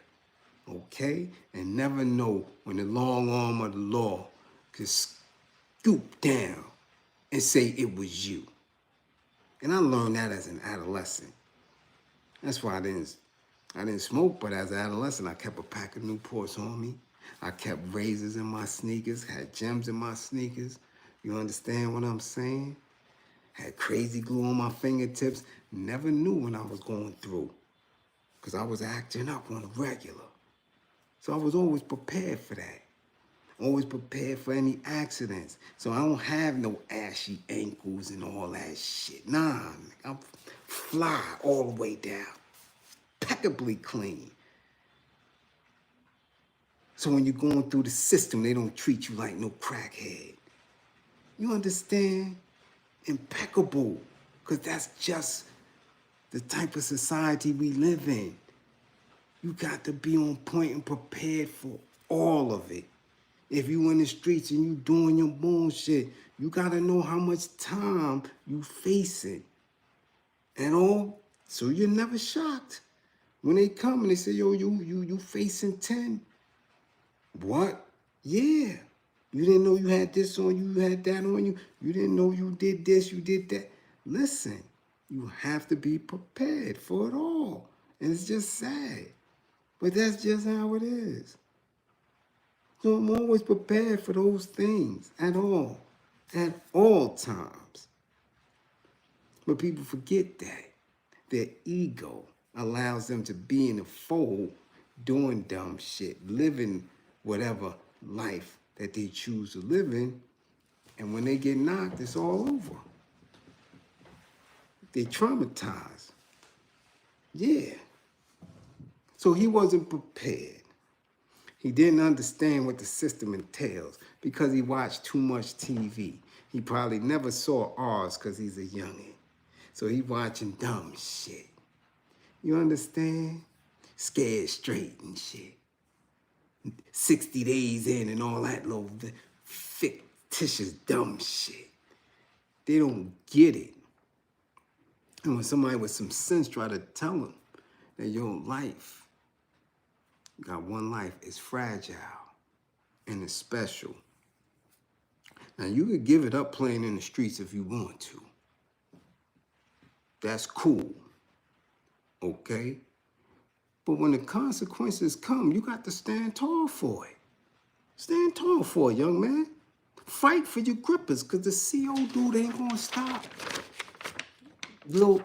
Okay? And never know when the long arm of the law could scoop down and say it was you. And I learned that as an adolescent. That's why I didn't smoke, but as an adolescent, I kept a pack of Newports on me. I kept razors in my sneakers, had gems in my sneakers. You understand what I'm saying? Had crazy glue on my fingertips. Never knew when I was going through, because I was acting up on a regular. So I was always prepared for that. Always prepared for any accidents. So I don't have no ashy ankles and all that shit. Nah, I'm fly all the way down. Impeccably clean. So when you're going through the system, they don't treat you like no crackhead. You understand? Impeccable. Because that's just the type of society we live in. You got to be on point and prepared for all of it. If you in the streets and you doing your bullshit, you got to know how much time you facing. And all, so you're never shocked. When they come and they say, yo, you facing 10. What? Yeah. You didn't know you had this on you, you had that on you. You didn't know you did this, you did that. Listen, you have to be prepared for it all. And it's just sad. But that's just how it is. So I'm always prepared for those things at all times. But people forget that. Their ego allows them to be in the fold doing dumb shit, living whatever life that they choose to live in. And when they get knocked, it's all over. They traumatized. Yeah. So he wasn't prepared. He didn't understand what the system entails because he watched too much TV. He probably never saw ours because he's a youngin'. So he watching dumb shit. You understand? Scared straight and shit. 60 days in and all that little fictitious dumb shit. They don't get it. And when somebody with some sense try to tell them that your life, you got one life, is fragile and it's special. Now you could give it up playing in the streets if you want to. That's cool. Okay? But when the consequences come, you got to stand tall for it. Stand tall for it, young man. Fight for your grippers, because the CO dude ain't gonna stop. Little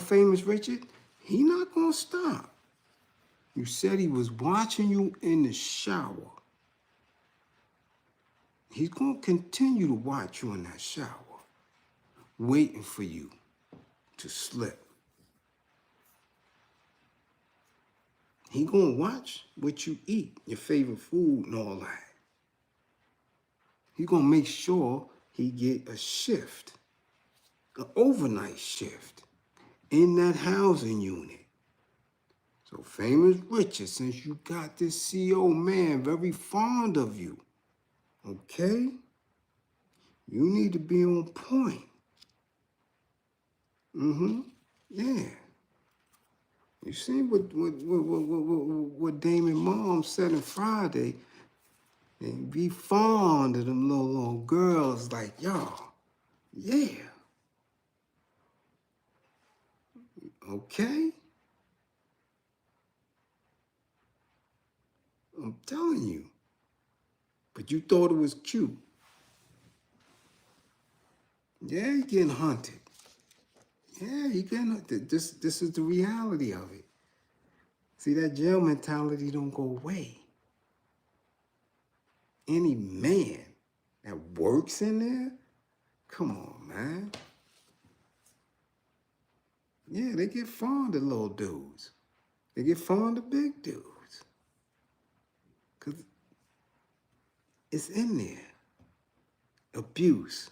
famous Richard, he not gonna stop. You said he was watching you in the shower. He's gonna continue to watch you in that shower, waiting for you to slip. He gonna watch what you eat, your favorite food and all that. He gonna make sure he get a shift, an overnight shift in that housing unit. So famous Richard, since you got this CO man very fond of you, okay? You need to be on point. Yeah. You see what Damon Mom said on Friday, and be fond of them little girls like y'all. Yeah. Okay? I'm telling you. But you thought it was cute. Yeah, you're getting hunted. Yeah, you're getting hunted. This is the reality of it. See, that jail mentality don't go away. Any man that works in there, come on, man. Yeah, they get fond of little dudes. They get fond of big dudes. Because it's in there. Abuse.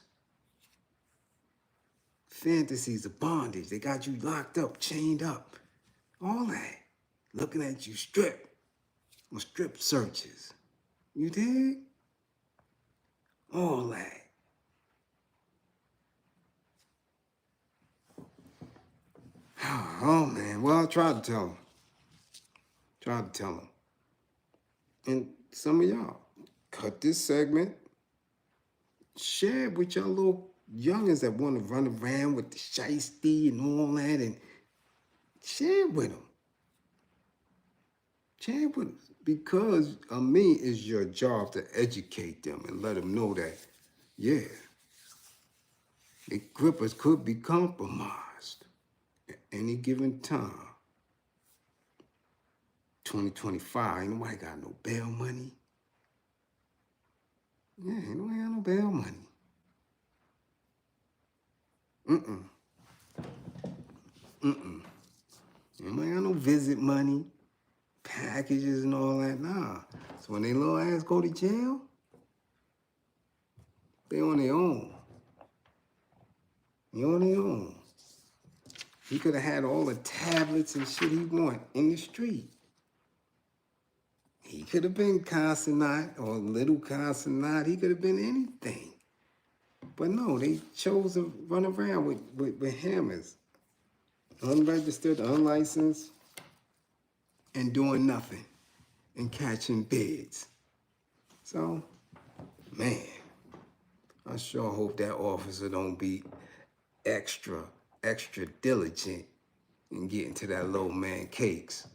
Fantasies of bondage. They got you locked up, chained up. All that. Looking at you strip. On strip searches. You dig? All that. Oh, man. Well, I tried to tell him. And some of y'all, cut this segment. Share it with y'all little youngins that want to run around with the shiesty and all that. And share it with them. Share it with them. Because, it's your job to educate them and let them know that, yeah, the grippers could be compromised at any given time. 2025, ain't nobody got no bail money. Yeah, ain't nobody got no bail money. Mm-mm. Mm-mm. Nobody got no visit money, packages and all that. Nah. So when they little ass go to jail, they on their own. They on their own. He could have had all the tablets and shit he want in the street. He could have been Consonant or Little Consonant. He could have been anything. But no, they chose to run around with hammers. Unregistered, unlicensed, and doing nothing. And catching bids. So, man, I sure hope that officer don't be extra diligent in getting to that little man cakes.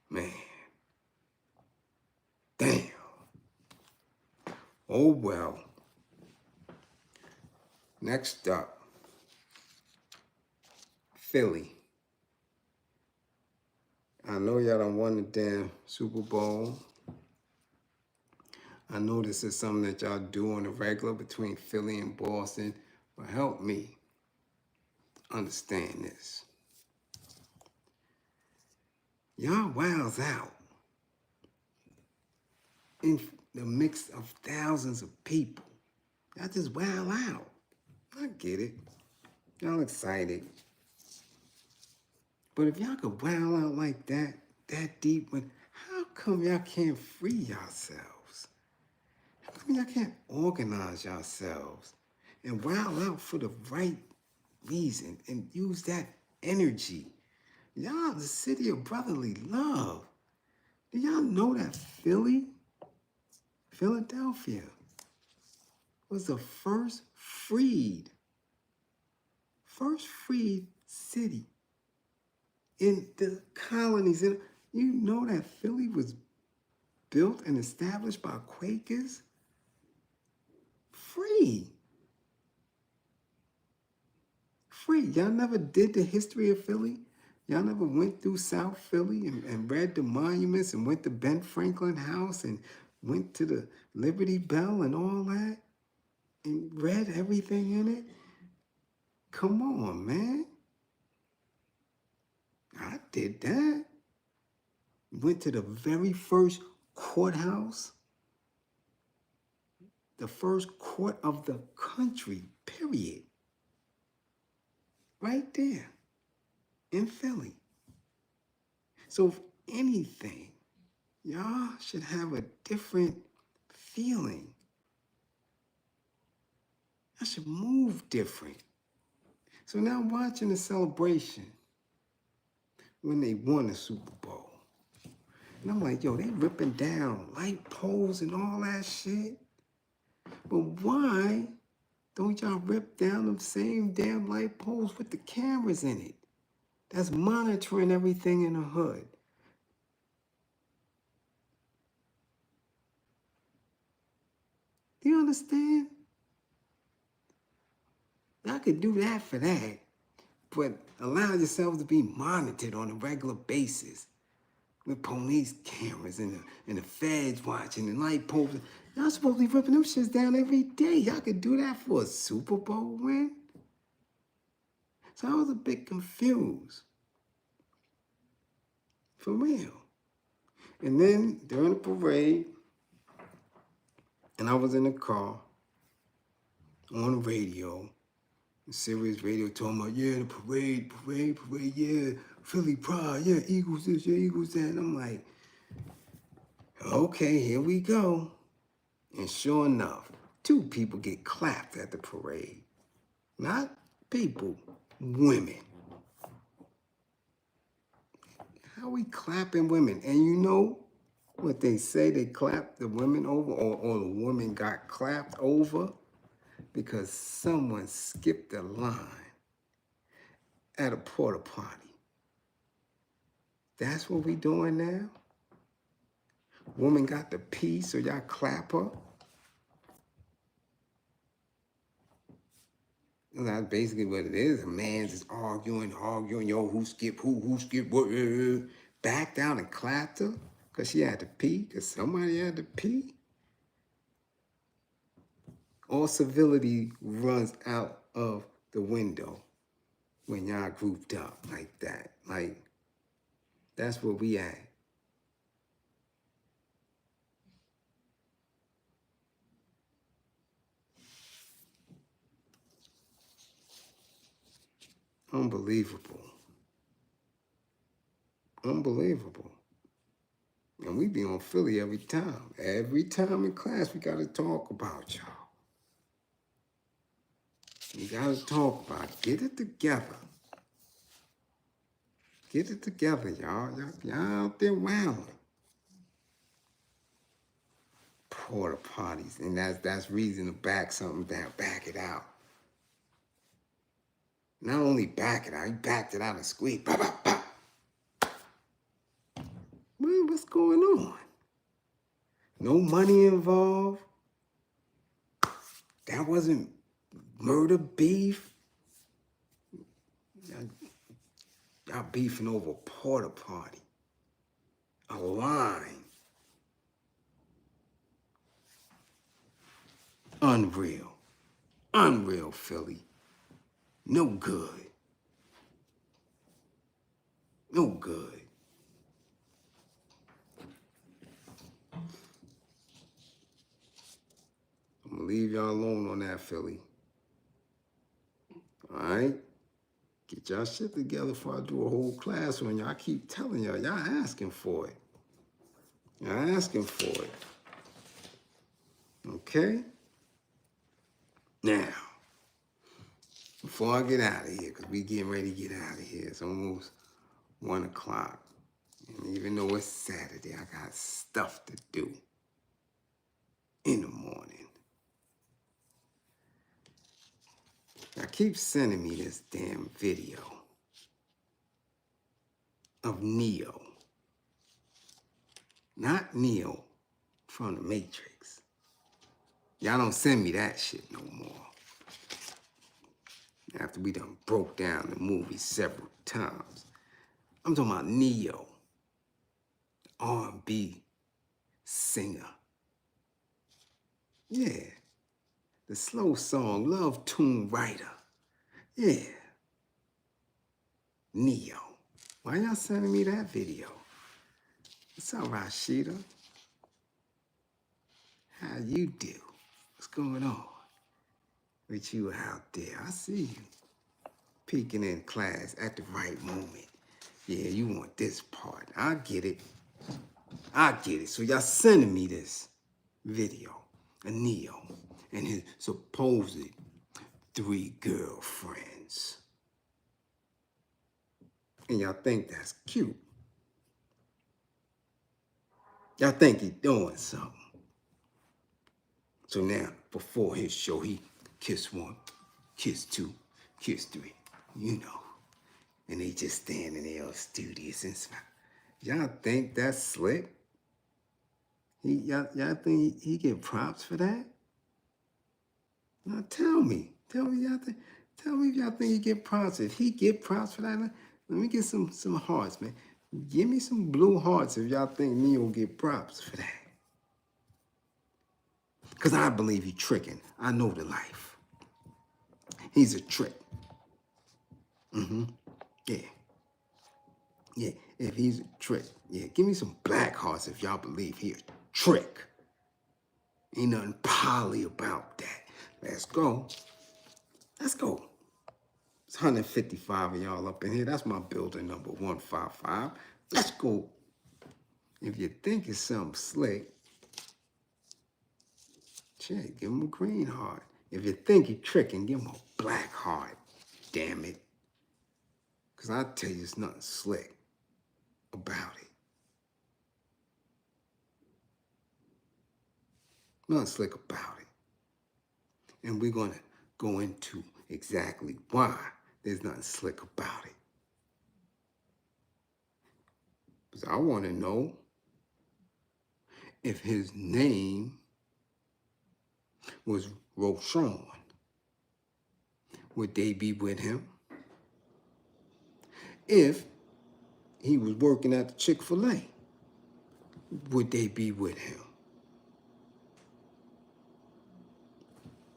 Man. Damn. Oh well. Next up, Philly. I know y'all done won the damn Super Bowl. I know this is something that y'all do on the regular between Philly and Boston, but help me understand this. Y'all wows out in the mix of thousands of people. Y'all just wow out. I get it. Y'all excited. But if y'all could wow out like that deep, how come y'all can't free yourselves? How come y'all can't organize yourselves and wow out for the right reason and use that energy? Y'all the city of brotherly love. Do y'all know that Philadelphia, was the first freed city in the colonies? And you know that Philly was built and established by Quakers? Free. Y'all never did the history of Philly? Y'all never went through South Philly and read the monuments and went to Ben Franklin House and went to the Liberty Bell and all that and read everything in it? Come on, man. I did that. Went to the very first courthouse, the first court of the country, period. Right there in Philly. So if anything, y'all should have a different feeling. I should move different. So now I'm watching the celebration when they won the Super Bowl. And I'm like, yo, they ripping down light poles and all that shit. But why don't y'all rip down them same damn light poles with the cameras in it that's monitoring everything in the hood? Do you understand? Y'all could do that for that, but allow yourselves to be monitored on a regular basis with police cameras and the feds watching and light poles. Y'all supposed to be ripping them shits down every day. Y'all could do that for a Super Bowl win? So I was a bit confused. For real. And then during the parade, and I was in the car on the radio, Sirius radio talking about, yeah, the parade, yeah, Philly pride, yeah, Eagles this, yeah, Eagles that. And I'm like, okay, here we go. And sure enough, 2 people get clapped at the parade. Not people, women. How we clapping women? And you know what they say they clapped the women over, or the woman got clapped over? Because someone skipped the line at a porta potty. That's what we doing now? Woman got the pee, so y'all clap her? That's basically what it is. A man's just arguing, yo, who skipped what? Backed out and clapped her? Because she had to pee, because somebody had to pee. All civility runs out of the window when y'all grouped up like that. Like, that's where we at. Unbelievable. Unbelievable. And we be on Philly every time. Every time in class, we got to talk about y'all. We got to talk about it. Get it together. Get it together, y'all. Y'all out there wilding. Porta potties. And that's reason to back something down. Back it out. Not only back it out, you backed it out and squeaked. Pop, pop, pop. Man, what's going on? No money involved. That wasn't murder beef. Y'all beefing over a porta potty. A line. Unreal. Unreal, Philly. No good. No good. I'm gonna leave y'all alone on that, Philly. All right? Get y'all shit together before I do a whole class on y'all. I keep telling y'all asking for it. Y'all asking for it. Okay? Now, before I get out of here, because we getting ready to get out of here, it's almost 1 o'clock. And even though it's Saturday, I got stuff to do in the morning. Now keep sending me this damn video of Neo. Not Neo from the Matrix. Y'all don't send me that shit no more. After we done broke down the movie several times. I'm talking about Neo, R&B singer. Yeah, the slow song, love tune writer. Yeah, Neo. Why y'all sending me that video? What's up, Rashida? How you do? What's going on with you out there? I see you peeking in class at the right moment. Yeah, you want this part. I get it. I get it. So y'all sending me this video of Neo and his supposed 3 girlfriends. And y'all think that's cute. Y'all think he's doing something. So now, before his show, he kissed 1, kissed 2, kissed 3, you know. And they just standing there all studious and smile. Y'all think that's slick? Y'all think he get props for that? Now tell me if y'all think he get props. If he get props for that, let me get some hearts, man. Give me some blue hearts if y'all think Neo get props for that. Because I believe he tricking. I know the life. He's a trick. Yeah. Yeah, if he's a trick. Yeah, give me some black hearts if y'all believe he a trick. Ain't nothing poly about that. Let's go. Let's go. It's 155 of y'all up in here. That's my building number 155. Let's go. If you think it's something slick, shit, give him a green heart. If you think he tricking, give him a black heart. Damn it. Because I tell you, it's nothing slick about it. Nothing slick about it. And we're going to go into exactly why there's nothing slick about it. Because I want to know if his name was Roshan. Would they be with him? If he was working at the Chick-fil-A, would they be with him?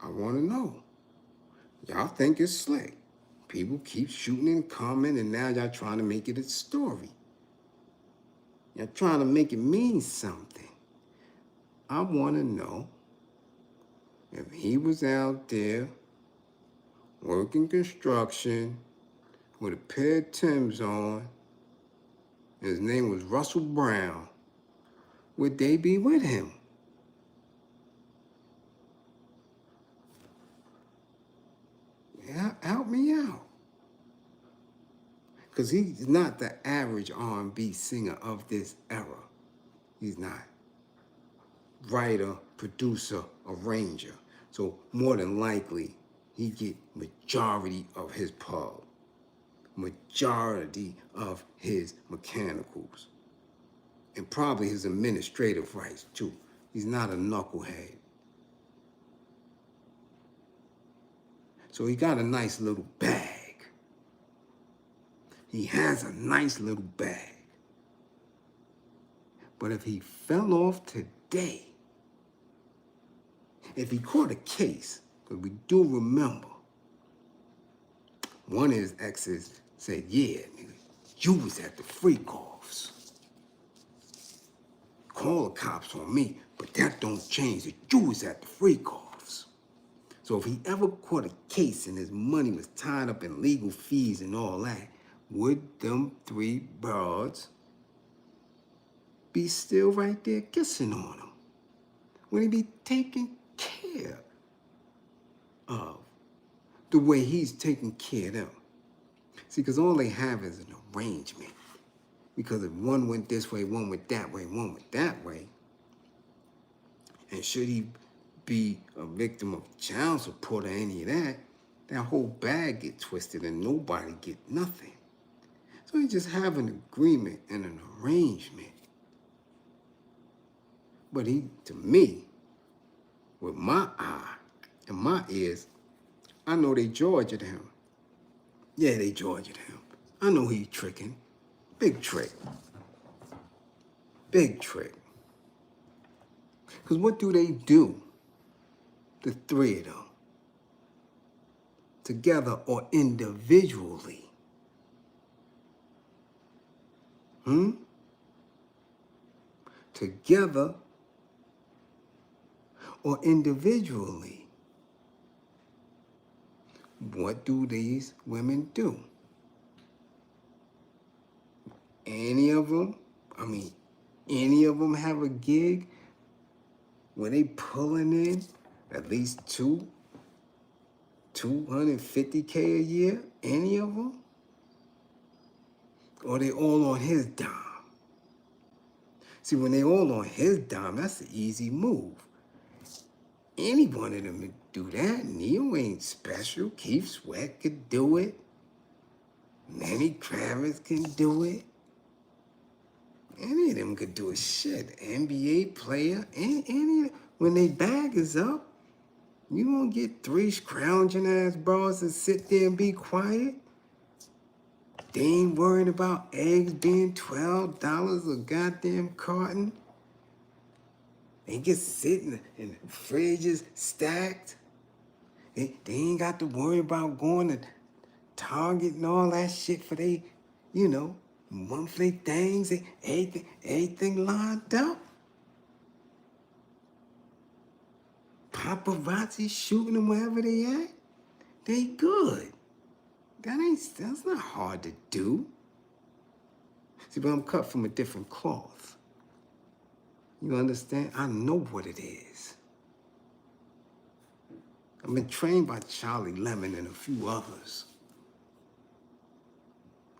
I want to know. Y'all think it's slick. People keep shooting and commenting, and now y'all trying to make it a story. Y'all trying to make it mean something. I want to know if he was out there working construction with a pair of Timbs on, and his name was Russell Brown, would they be with him? Yeah, help me out. Because he's not the average R&B singer of this era. He's not. Writer, producer, arranger. So more than likely, he get majority of his pub, majority of his mechanicals, and probably his administrative rights too. He's not a knucklehead. So he got a nice little bag. He has a nice little bag. But if he fell off today, if he caught a case, because we do remember, one of his exes said, yeah, nigga, you was at the freak-offs. Call the cops on me, but that don't change that you was at the freak-offs. So if he ever caught a case and his money was tied up in legal fees and all that, would them three broads be still right there kissing on him? Would he be taken care of the way he's taking care of them? See, because all they have is an arrangement. Because if one went this way, one went that way, one went that way, and should he be a victim of child support or any of that, that whole bag get twisted and nobody get nothing. So you just have an agreement and an arrangement. But he, to me, with my eye and my ears, I know they Georgia him. Yeah, they Georgia him. I know he tricking. Big trick. Big trick. Because what do they do, the three of them, together or individually? Together or individually? What do these women do? Any of them have a gig where they pulling in at least $250K a year? Any of them? Or they all on his dime? See, when they all on his dime, that's an easy move. Any one of them could do that. Neyo ain't special. Keith Sweat could do it. Lenny Kravitz can do it. Any of them could do it. Shit, NBA player, any when they bag is up, you gonna get three scrounging ass bras that sit there and be quiet? They ain't worried about eggs being $12 a goddamn carton. They just sitting in the fridges stacked. They ain't got to worry about going to Target and all that shit for they, monthly things, everything lined up. Paparazzi shooting them wherever they at. They good. That's not hard to do. See, but I'm cut from a different cloth. You understand? I know what it is. I've been trained by Charlie Lemon and a few others.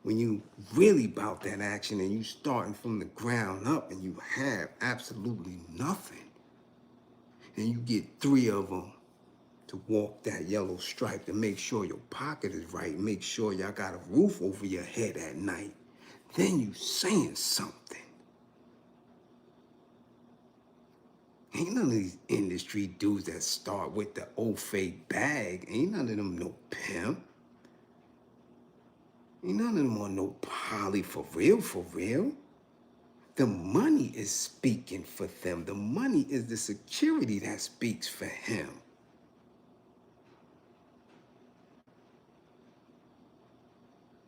When you really about that action and you starting from the ground up and you have absolutely nothing, and you get three of them to walk that yellow stripe to make sure your pocket is right, make sure y'all got a roof over your head at night, then you saying something. Ain't none of these industry dudes that start with the old fake bag, ain't none of them no pimp. Ain't none of them on no poly for real, for real. The money is speaking for them. The money is the security that speaks for him.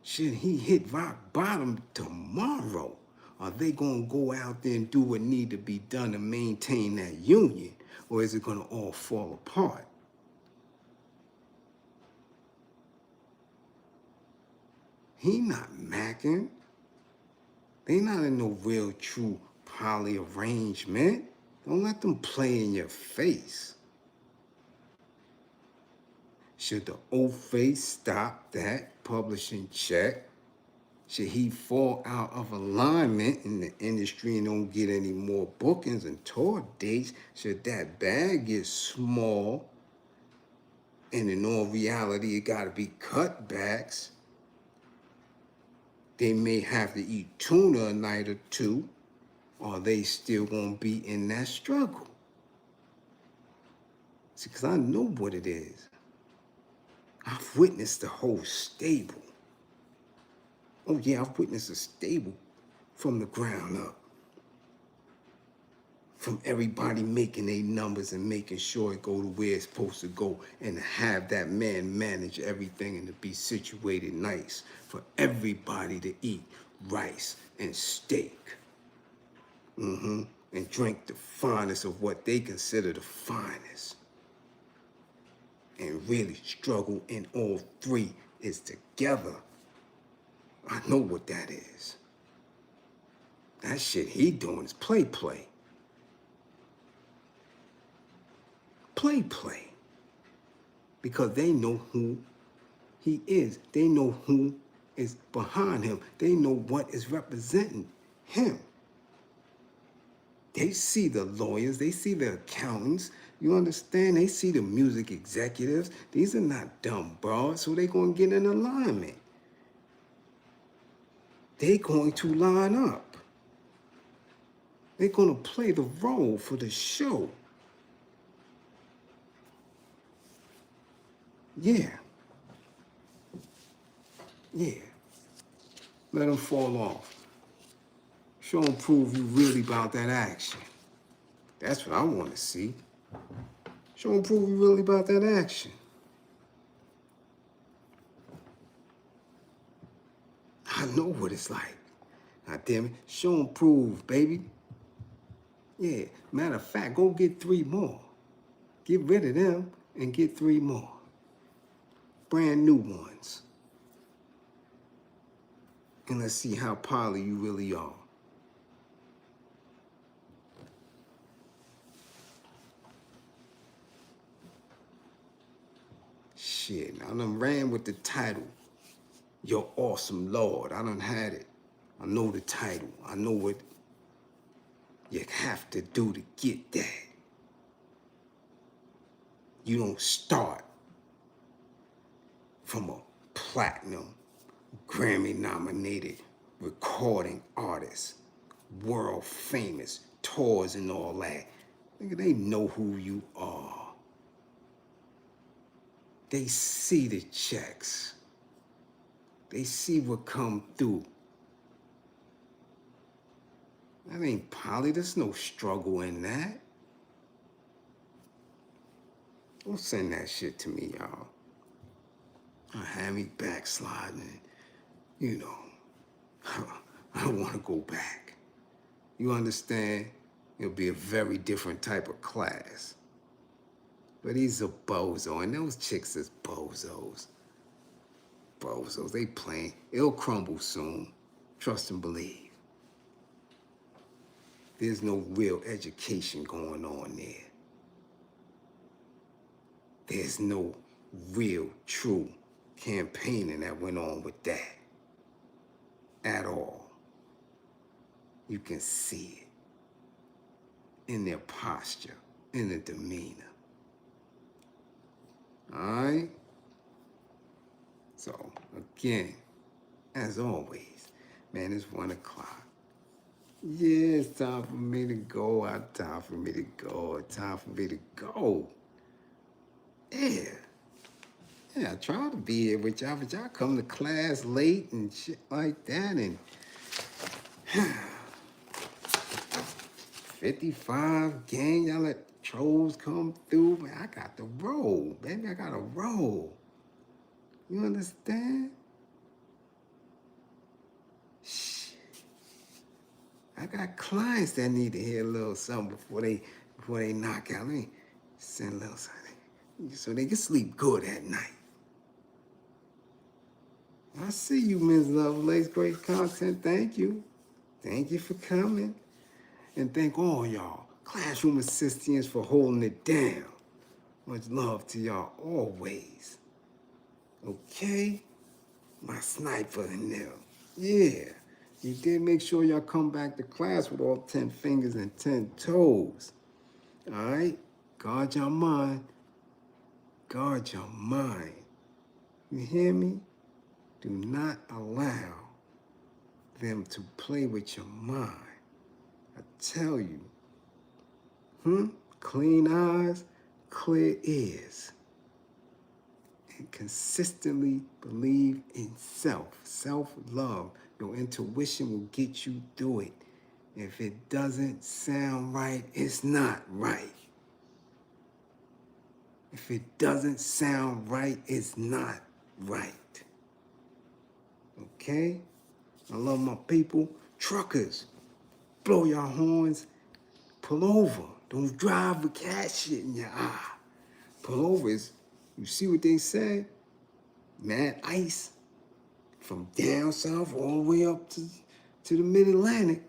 Should he hit rock bottom tomorrow, are they going to go out there and do what need to be done to maintain that union? Or is it going to all fall apart? He not macking. They not in no real true poly arrangement. Don't let them play in your face. Should the old face stop that publishing check? Should he fall out of alignment in the industry and don't get any more bookings and tour dates? Should that bag get small? And in all reality, it gotta be cutbacks. They may have to eat tuna a night or two, or they still gonna be in that struggle. See, because I know what it is. I've witnessed the whole stable. Oh yeah, I've witnessed a stable from the ground up. From everybody making their numbers and making sure it go to where it's supposed to go, and to have that man manage everything and to be situated nice for everybody to eat rice and steak. And drink the finest of what they consider the finest. And really struggle in all three is together. I know what that is. That shit he doing is play. Play. Because they know who he is. They know who is behind him. They know what is representing him. They see the lawyers. They see the accountants. You understand? They see the music executives. These are not dumb broads, so they're going to get in alignment. They're going to line up. They're going to play the role for the show. Yeah. Let them fall off. Show them prove you really about that action. That's what I want to see. Show them prove you really about that action. I know what it's like. God damn it. Show them prove, baby. Yeah. Matter of fact, go get 3 more. Get rid of them and get 3 more. Brand new ones. And let's see how poly you really are. Shit, I done ran with the title, Your Awesome Lord. I done had it. I know the title. I know what you have to do to get that. You don't start from a platinum, Grammy-nominated recording artist, world famous, tours and all that. Nigga, they know who you are. They see the checks. They see what come through. That ain't poly. There's no struggle in that. Don't send that shit to me, y'all. Have me backsliding. You know, I don't want to go back. You understand? It'll be a very different type of class. But he's a bozo, and those chicks is bozos. Bozos, they playing. It'll crumble soon. Trust and believe. There's no real education going on there. There's no real, true campaigning that went on with that. At all. You can see it in their posture, in their demeanor. All right? So, again, as always, man, it's 1 o'clock. Yeah, it's time for me to go. Time for me to go. Time for me to go. Yeah. Yeah, I try to be here with y'all, but y'all come to class late and shit like that, and 55 gang, y'all let trolls come through. Man, I got the roll, baby. I got a roll. You understand? Shh. I got clients that need to hear a little something before they knock out. Let me send a little something so they can sleep good at night. I see you, Ms. Lovelace. Great content. Thank you. Thank you for coming. And thank all y'all, classroom assistants, for holding it down. Much love to y'all always. Okay? My sniper in there. Yeah. You did make sure y'all come back to class with all 10 fingers and 10 toes. All right? Guard your mind. Guard your mind. You hear me? Do not allow them to play with your mind. I tell you. Clean eyes, clear ears. And consistently believe in self. Self-love. Your intuition will get you through it. If it doesn't sound right, it's not right. If it doesn't sound right, it's not right. Okay? I love my people. Truckers, blow your horns. Pull over. Don't drive with cat shit in your eye. Pull over is, you see what they say? Mad ice from down south all the way up to the mid-Atlantic.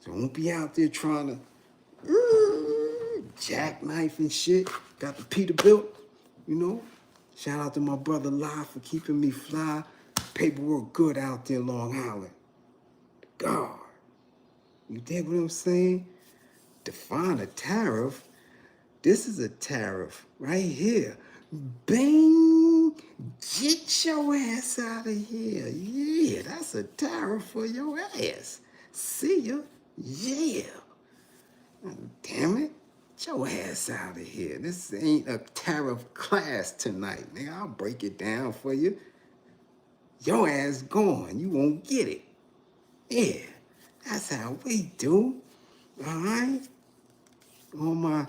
So don't be out there trying to jackknife and shit. Got the Peterbilt, you know. Shout out to my brother Lai for keeping me fly. Paperwork good out there, Long Island. God, you dig what I'm saying? Define a tariff. This is a tariff right here. Bing! Get your ass out of here. Yeah, that's a tariff for your ass. See ya. Yeah. Oh, damn it. Get your ass out of here. This ain't a tariff class tonight, nigga. I'll break it down for you. Your ass gone. You won't get it. Yeah. That's how we do. All right? All my,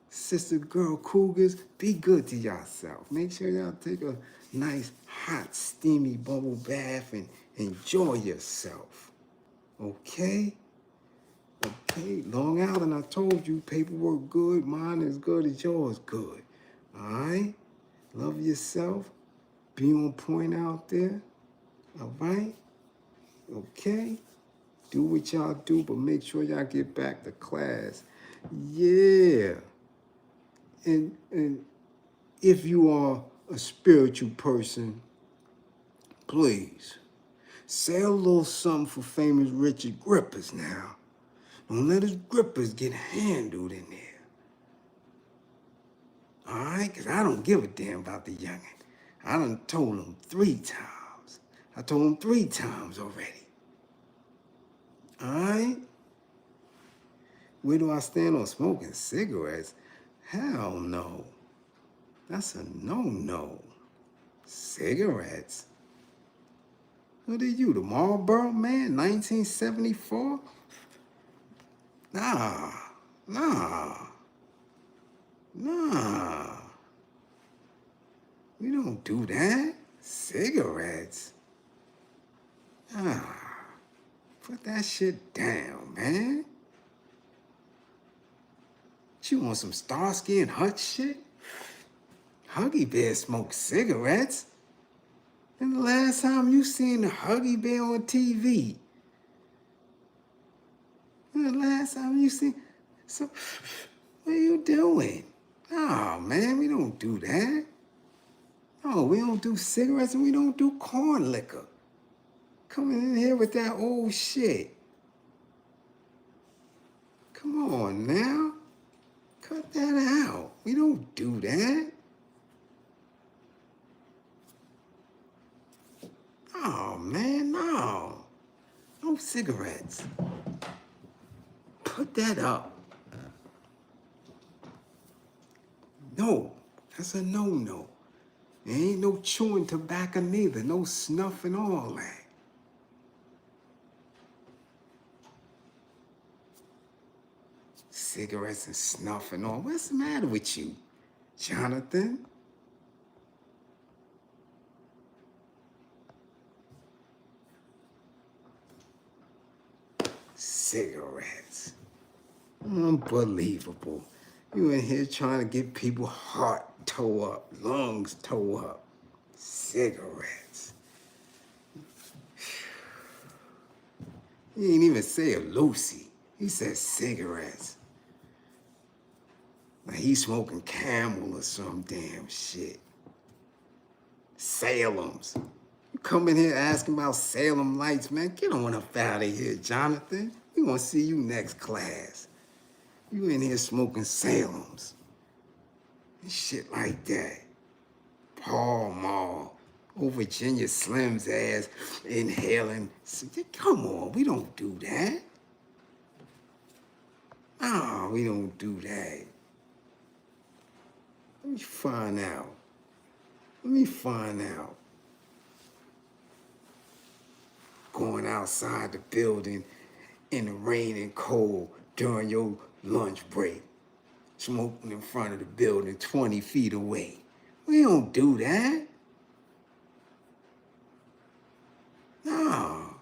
sister girl cougars, be good to yourself. Make sure y'all take a nice, hot, steamy bubble bath and enjoy yourself. Okay? Okay, Long Island, I told you, paperwork good, mine is good as yours good. All right? Love yourself. Be on point out there. All right? Okay? Do what y'all do, but make sure y'all get back to class. Yeah. And if you are a spiritual person, please say a little something for famous Richard Grippers now. Don't let his grippers get handled in there. All right? Because I don't give a damn about the youngin'. I done told him 3 times. I told him 3 times already. All right? Where do I stand on smoking cigarettes? Hell no. That's a no-no. Cigarettes? What are you, the Marlboro Man, 1974? Nah. We don't do that. Cigarettes? Put that shit down, man. You want some Starsky and Hutch shit? Huggy Bear smokes cigarettes? When the last time you seen the Huggy Bear on TV? When the last time you seen... So, what are you doing? Oh, man, we don't do that. No, we don't do cigarettes and we don't do corn liquor. Coming in here with that old shit. Come on now. Cut that out. We don't do that. Oh, man, no. No cigarettes. Put that up. No, that's a no-no. There ain't no chewing tobacco neither. No snuff and all that. Cigarettes and snuff and all. What's the matter with you, Jonathan? Cigarettes. Unbelievable. You in here trying to get people heart toe up, lungs toe up. Cigarettes. He ain't even say a Lucy. He said cigarettes. Like he's smoking Camel or some damn shit. Salem's. You come in here asking about Salem lights, man. Get on up out of here, Jonathan. We gonna see you next class. You in here smoking Salem's. And shit like that. Paul Mall. Oh, Virginia Slim's ass inhaling. Come on, we don't do that. No, we don't do that. Let me find out. Going outside the building in the rain and cold during your lunch break. Smoking in front of the building 20 feet away. We don't do that. No.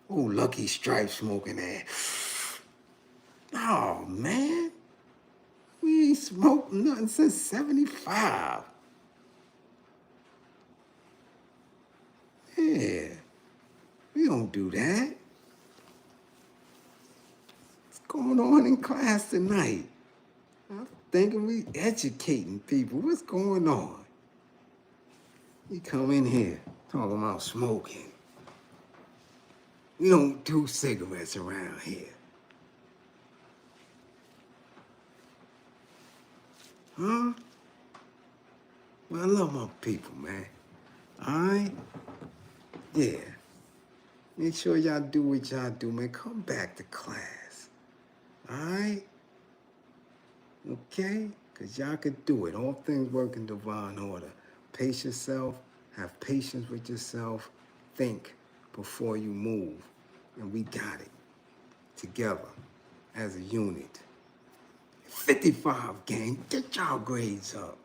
Oh, Lucky Strike smoking that. No, man. We ain't smoked nothing since 75. Yeah. We don't do that. What's going on in class tonight? I'm thinking we educating people. What's going on? You come in here talking about smoking. We don't do cigarettes around here. Huh? Well, I love my people, man. All right? Yeah. Make sure y'all do what y'all do, man. Come back to class. All right? Okay? Because y'all could do it. All things work in divine order. Pace yourself. Have patience with yourself. Think before you move. And we got it. Together. As a unit. 55, gang. Get y'all grades up.